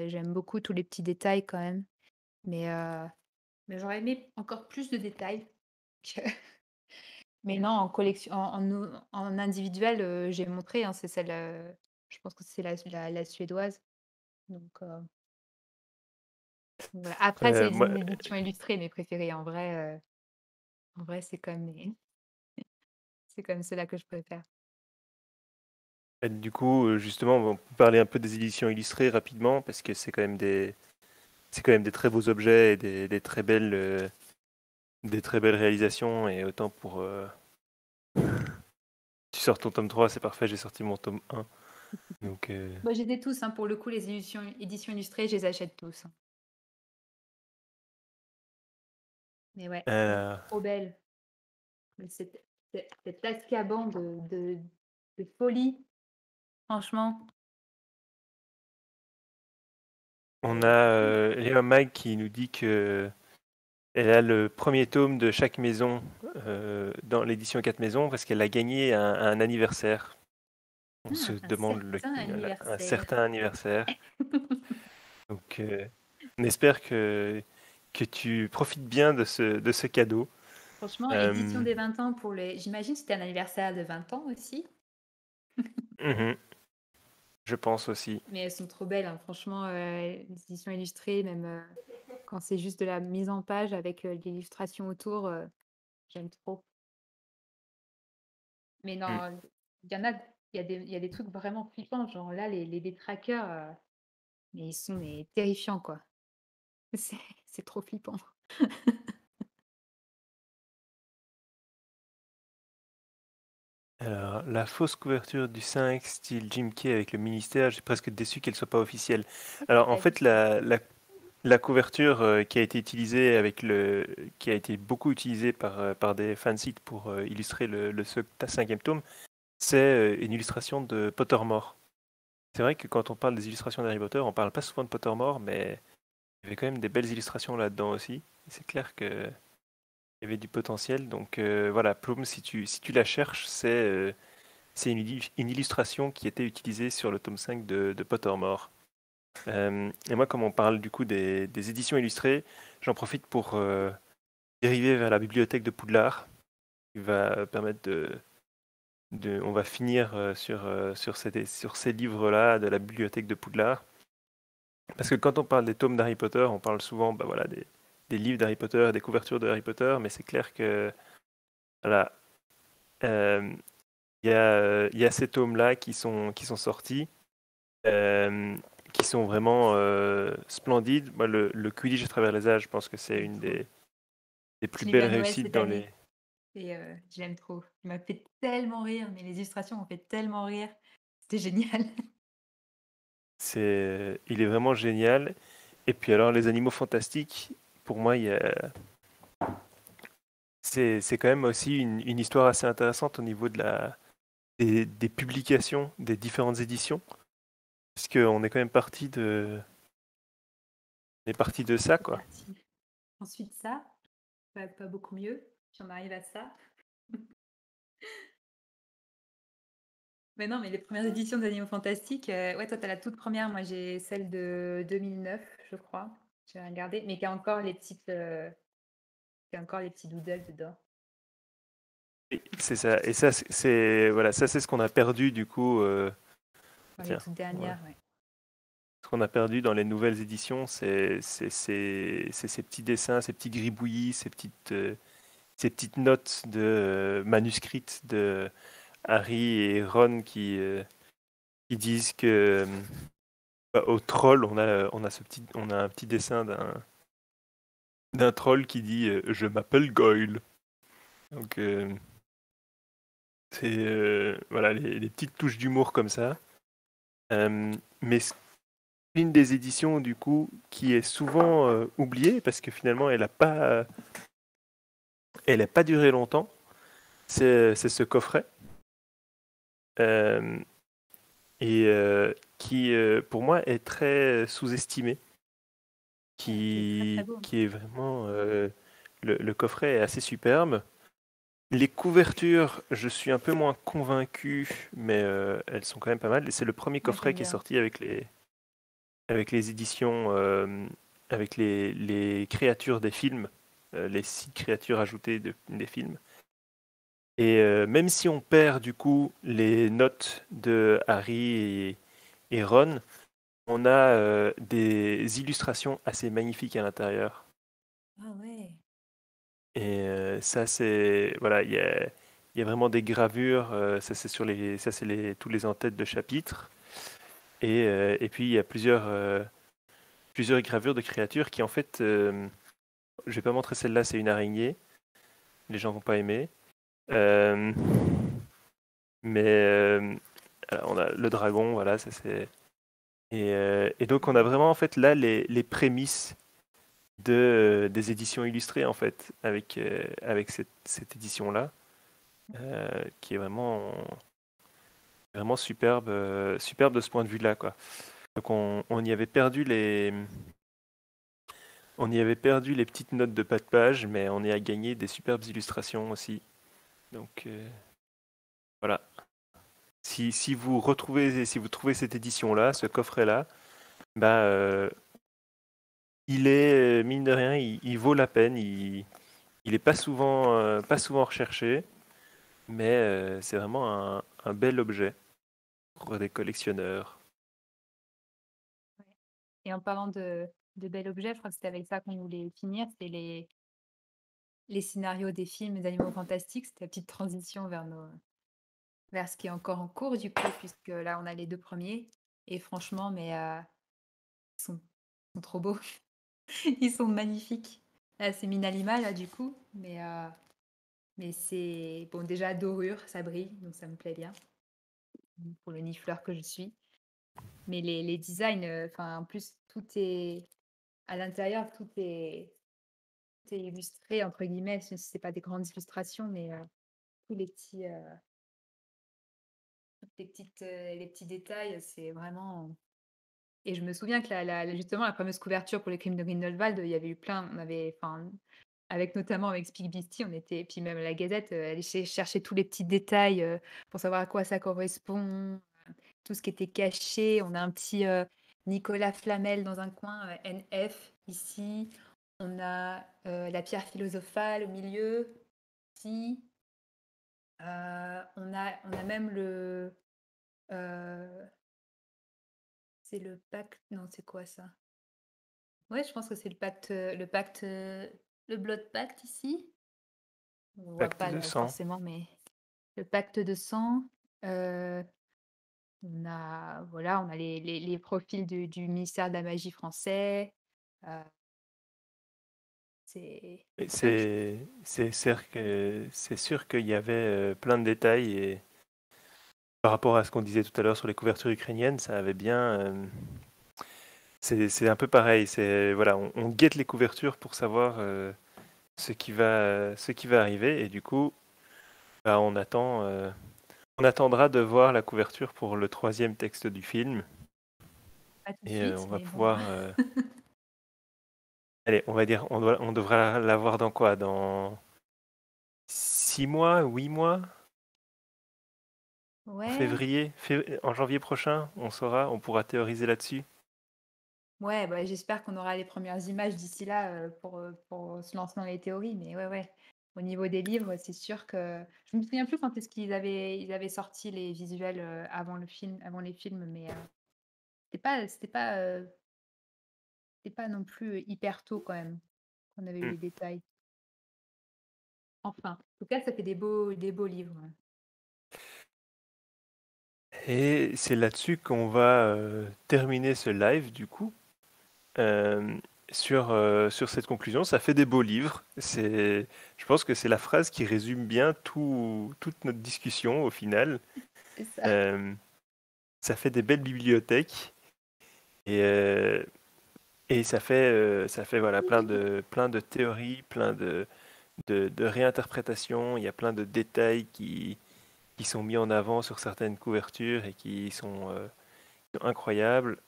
j'aime beaucoup tous les petits détails quand même. Mais, euh, mais j'aurais aimé encore plus de détails. que- Mais non, en collection, en individuel, j'ai montré, hein, c'est celle, je pense que c'est la suédoise. Donc, voilà. Après, c'est moi, les éditions illustrées, mes préférées. En vrai, c'est quand même ceux-là que je préfère. du coup, justement, on va parler un peu des éditions illustrées rapidement parce que c'est quand même des très beaux objets et des très belles réalisations. Et autant pour... tu sors ton tome 3, c'est parfait, j'ai sorti mon tome 1. Donc, Moi, j'ai des tous, hein, pour le coup, les éditions illustrées, je les achète tous, hein. Mais ouais, euh, trop belle. Mais cet Azkaban de folie, franchement. on a c'est- Léa Mag qui nous dit que elle a le premier tome de chaque maison dans l'édition 4 maisons parce qu'elle a gagné un anniversaire. On se Un demande certain un anniversaire. certain anniversaire. Donc, on espère que tu profites bien de ce cadeau. Franchement, édition Euh, des 20 ans pour les. J'imagine que c'était un anniversaire de 20 ans aussi. mhm, je pense aussi. Mais elles sont trop belles, hein. Franchement, les éditions illustrées, même quand c'est juste de la mise en page avec l'illustration autour, j'aime trop. Mais Mm. non, il y en a, il y a des trucs vraiment flippants. Genre là, les détraqueurs, mais ils sont terrifiants, quoi. C'est c'est trop flippant. Alors, la fausse couverture du 5, style Jim Kay avec le ministère, j'ai presque déçu qu'elle soit pas officielle. Alors, en T'as vu fait, ça? la couverture qui a été utilisée qui a été beaucoup utilisée par des fansites pour illustrer ce cinquième tome, c'est une illustration de Pottermore. C'est vrai que quand on parle des illustrations d'Harry Potter, on parle pas souvent de Pottermore, mais il y avait quand même des belles illustrations là-dedans aussi. C'est clair qu'il y avait du potentiel. Donc voilà, Plume, si tu la cherches, c'est une illustration qui était utilisée sur le tome 5 de Pottermore. Et moi, comme on parle du coup des éditions illustrées, j'en profite pour dériver vers la bibliothèque de Poudlard, qui va permettre on va finir sur ces livres-là de la bibliothèque de Poudlard. Parce que quand on parle des tomes d'Harry Potter, on parle souvent bah, voilà, des livres d'Harry Potter, des couvertures de Harry Potter, mais c'est clair que voilà, euh, il y a ces tomes-là qui sont sortis, euh, qui sont vraiment splendides. Moi, le Quidditch à travers les âges, je pense que c'est une des Je plus l'ai lu belles à Noël réussites cette dans les... année et je l'aime trop. Il m'a fait tellement rire, mais les illustrations m'ont fait tellement rire. C'était génial. Il est vraiment génial. Et puis alors, les animaux fantastiques, pour moi, c'est quand même aussi une histoire assez intéressante au niveau de des publications, des différentes éditions. Parce qu'on est quand même on est parti de ça, C'est quoi. parti. Ensuite ça, pas beaucoup mieux. Puis on arrive à ça. Mais non, mais les premières éditions d'Animaux Fantastiques, ouais, toi, tu as la toute première. Moi, j'ai celle de 2009, je crois. J'ai regardé, mais qui a encore les petites, qui a encore les petits doodles dedans. C'est ça. Et ça, voilà, ça, c'est ce qu'on a perdu, du coup. Dans les Tiens, toutes ouais. dernières, ouais. Ce qu'on a perdu dans les nouvelles éditions, c'est ces petits dessins, ces petits gribouillis, ces petites notes de manuscrites de Harry et Ron qui disent que au troll, on a un petit dessin d'un troll qui dit je m'appelle Goyle. Donc c'est voilà les petites touches d'humour comme ça. Mais une des éditions du coup qui est souvent oubliée parce que finalement elle a pas duré longtemps. C'est ce coffret euh, et qui pour moi est très sous-estimé, Ouais, qui est très très beau. qui est vraiment le coffret est assez superbe. Les couvertures, je suis un peu moins convaincu, mais elles sont quand même pas mal. Et c'est le premier Moi, coffret j'aime qui est bien. sorti avec les éditions, avec les créatures des films, les 6 créatures ajoutées des films. Et même si on perd du coup les notes de Harry et Ron, on a des illustrations assez magnifiques à l'intérieur. Ah ouais. Et ça, c'est voilà, il y a vraiment des gravures. Ça, c'est ça, c'est tous les en-têtes de chapitres. Et puis il y a plusieurs gravures de créatures qui en fait, je vais pas montrer celle-là, c'est une araignée. Les gens vont pas aimer. Euh, mais alors, on a le dragon, voilà, ça c'est. Et donc on a vraiment en fait là les prémices des éditions illustrées en fait avec cette édition-là qui est vraiment superbe, superbe de ce point de vue-là, quoi. Donc on y avait perdu on y avait perdu les petites notes de pas de page, mais on y a gagné des superbes illustrations aussi. Donc voilà. Si vous trouvez cette édition-là, ce coffret-là, bah il est mine de rien, il vaut la peine. Il est pas souvent recherché, mais c'est vraiment un bel objet pour des collectionneurs. Ouais. Et en parlant de bel objet, je crois que c'était avec ça qu'on voulait finir. C'était les scénarios des films d'animaux fantastiques. C'était la petite transition vers ce qui est encore en cours, du coup, puisque là, on a les deux premiers. Et franchement, mais ils sont trop beaux. Ils sont magnifiques. Là, c'est Minalima, là, du coup. Mais c'est... Bon, déjà, dorure, ça brille, donc ça me plaît bien, pour le nifleur que je suis. Mais les designs, enfin, en plus, tout est... À l'intérieur, tout est illustré, entre guillemets, même si c'est pas des grandes illustrations, mais tous les petits, les petits détails, c'est vraiment... Et je me souviens que justement, la fameuse couverture pour les crimes de Grindelwald, il y avait eu plein, on avait, enfin, avec notamment avec Speak Beastie, on était, et puis même la Gazette, elle cherchait tous les petits détails pour savoir à quoi ça correspond, tout ce qui était caché. On a un petit Nicolas Flamel dans un coin, NF ici. On a la pierre philosophale au milieu ici. On a même euh, c'est le pacte. Non, c'est quoi ça? Ouais, je pense que c'est le Blood Pact ici. On voit Pacte pas de là, sang. forcément, mais Le pacte de sang. euh, on a les profils du ministère de la magie français. euh, c'est Et c'est ok. c'est sûr qu'il y avait plein de détails et par rapport à ce qu'on disait tout à l'heure sur les couvertures ukrainiennes, ça avait bien. C'est un peu pareil. C'est voilà, on guette les couvertures pour savoir ce qui va arriver et du coup, bah, on attendra de voir la couverture pour le troisième texte du film Pas tout de et suite, on va mais bon. pouvoir. Allez, on va dire, on devra la voir dans quoi? Dans 6 mois, 8 mois? En Ouais, février, en janvier prochain, on saura, on pourra théoriser là-dessus. ouais, bah, j'espère qu'on aura les premières images d'ici là pour se lancer dans les théories. Mais ouais, ouais. Au niveau des livres, c'est sûr que je me souviens plus quand est-ce qu'ils avaient sorti les visuels avant le film, avant les films, mais c'était pas non plus hyper tôt quand même qu'on avait eu Mm. les détails. Enfin, en tout cas, ça fait des beaux livres. Et c'est là-dessus qu'on va terminer ce live du coup. Euh, sur cette conclusion, ça fait des beaux livres. Je pense que c'est la phrase qui résume bien toute notre discussion au final. C'est ça. Euh, Ça fait des belles bibliothèques et, euh, et ça fait voilà, plein de théories, de réinterprétations. Il y a plein de détails qui sont mis en avant sur certaines couvertures et qui sont incroyables.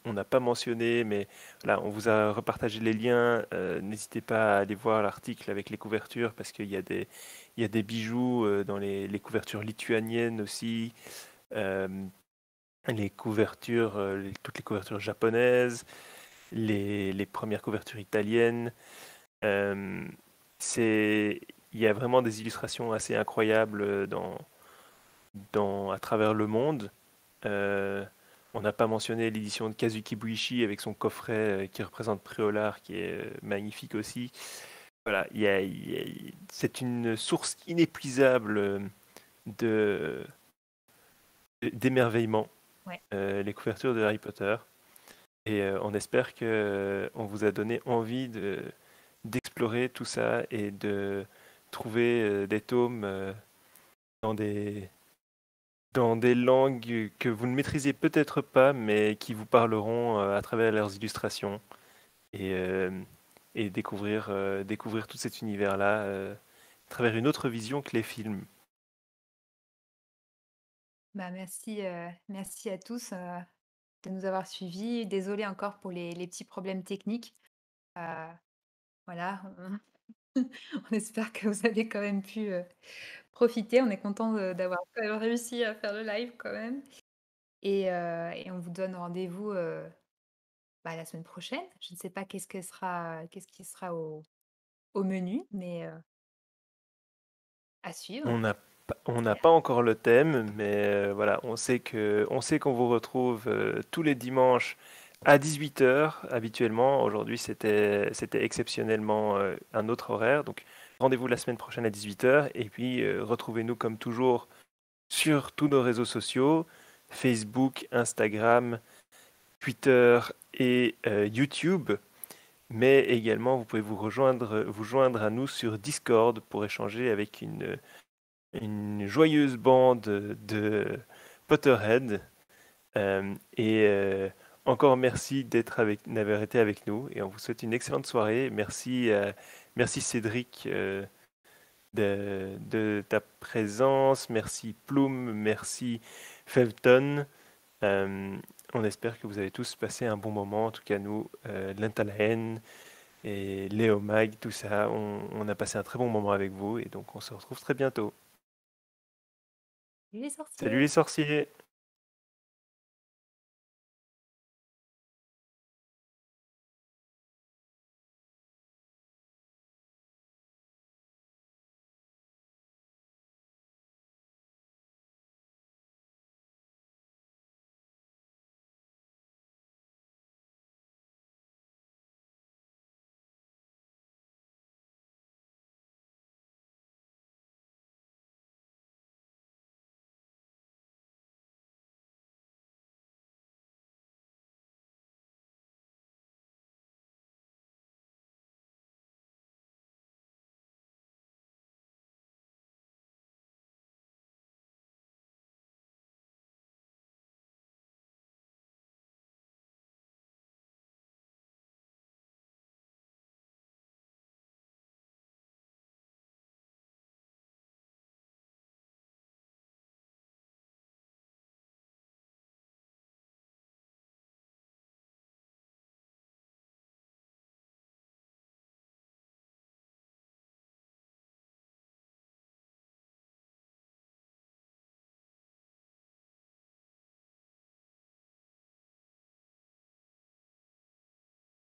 On n'a pas mentionné, mais là, on vous a repartagé les liens. N'hésitez pas à aller voir l'article avec les couvertures parce il y a des bijoux dans les couvertures lituaniennes aussi. Euh, les couvertures, toutes les couvertures japonaises, les premières couvertures italiennes. Euh, c'est, il y a vraiment des illustrations assez incroyables à travers le monde. Euh, on n'a pas mentionné l'édition de Kazuki Buishi avec son coffret qui représente Préolard, qui est magnifique aussi. Voilà, c'est une source inépuisable de, d'émerveillement, Ouais. les couvertures de Harry Potter. Et on espère que on vous a donné envie d'explorer tout ça et de trouver des tomes dans dans des langues que vous ne maîtrisez peut-être pas, mais qui vous parleront à travers leurs illustrations et, euh, et découvrir tout cet univers-là à travers une autre vision que les films. Bah, merci à tous de nous avoir suivis. Désolée encore pour les petits problèmes techniques. Euh, voilà, on espère que vous avez quand même pu profiter. On est content d'avoir quand même réussi à faire le live quand même. Et on vous donne rendez-vous bah, la semaine prochaine. Je ne sais pas qu'est-ce qui sera au menu, mais à suivre. On n'a pas encore le thème, mais voilà, on sait qu'on vous retrouve tous les dimanches à 18 heures habituellement. Aujourd'hui, c'était exceptionnellement un autre horaire. Donc, rendez-vous la semaine prochaine à 18 heures. Et puis, retrouvez-nous comme toujours sur tous nos réseaux sociaux, Facebook, Instagram, Twitter et YouTube. Mais également, vous pouvez vous joindre à nous sur Discord pour échanger avec une joyeuse bande de Potterhead. Et encore merci d'avoir été avec nous. Et on vous souhaite une excellente soirée. Merci, merci Cédric de ta présence. Merci Plume. Merci Felton. Euh, on espère que vous avez tous passé un bon moment. En tout cas, nous, Lintalahen et Léo Mag, tout ça, on a passé un très bon moment avec vous. Et donc, on se retrouve très bientôt. Les Salut sorciers! les sorciers!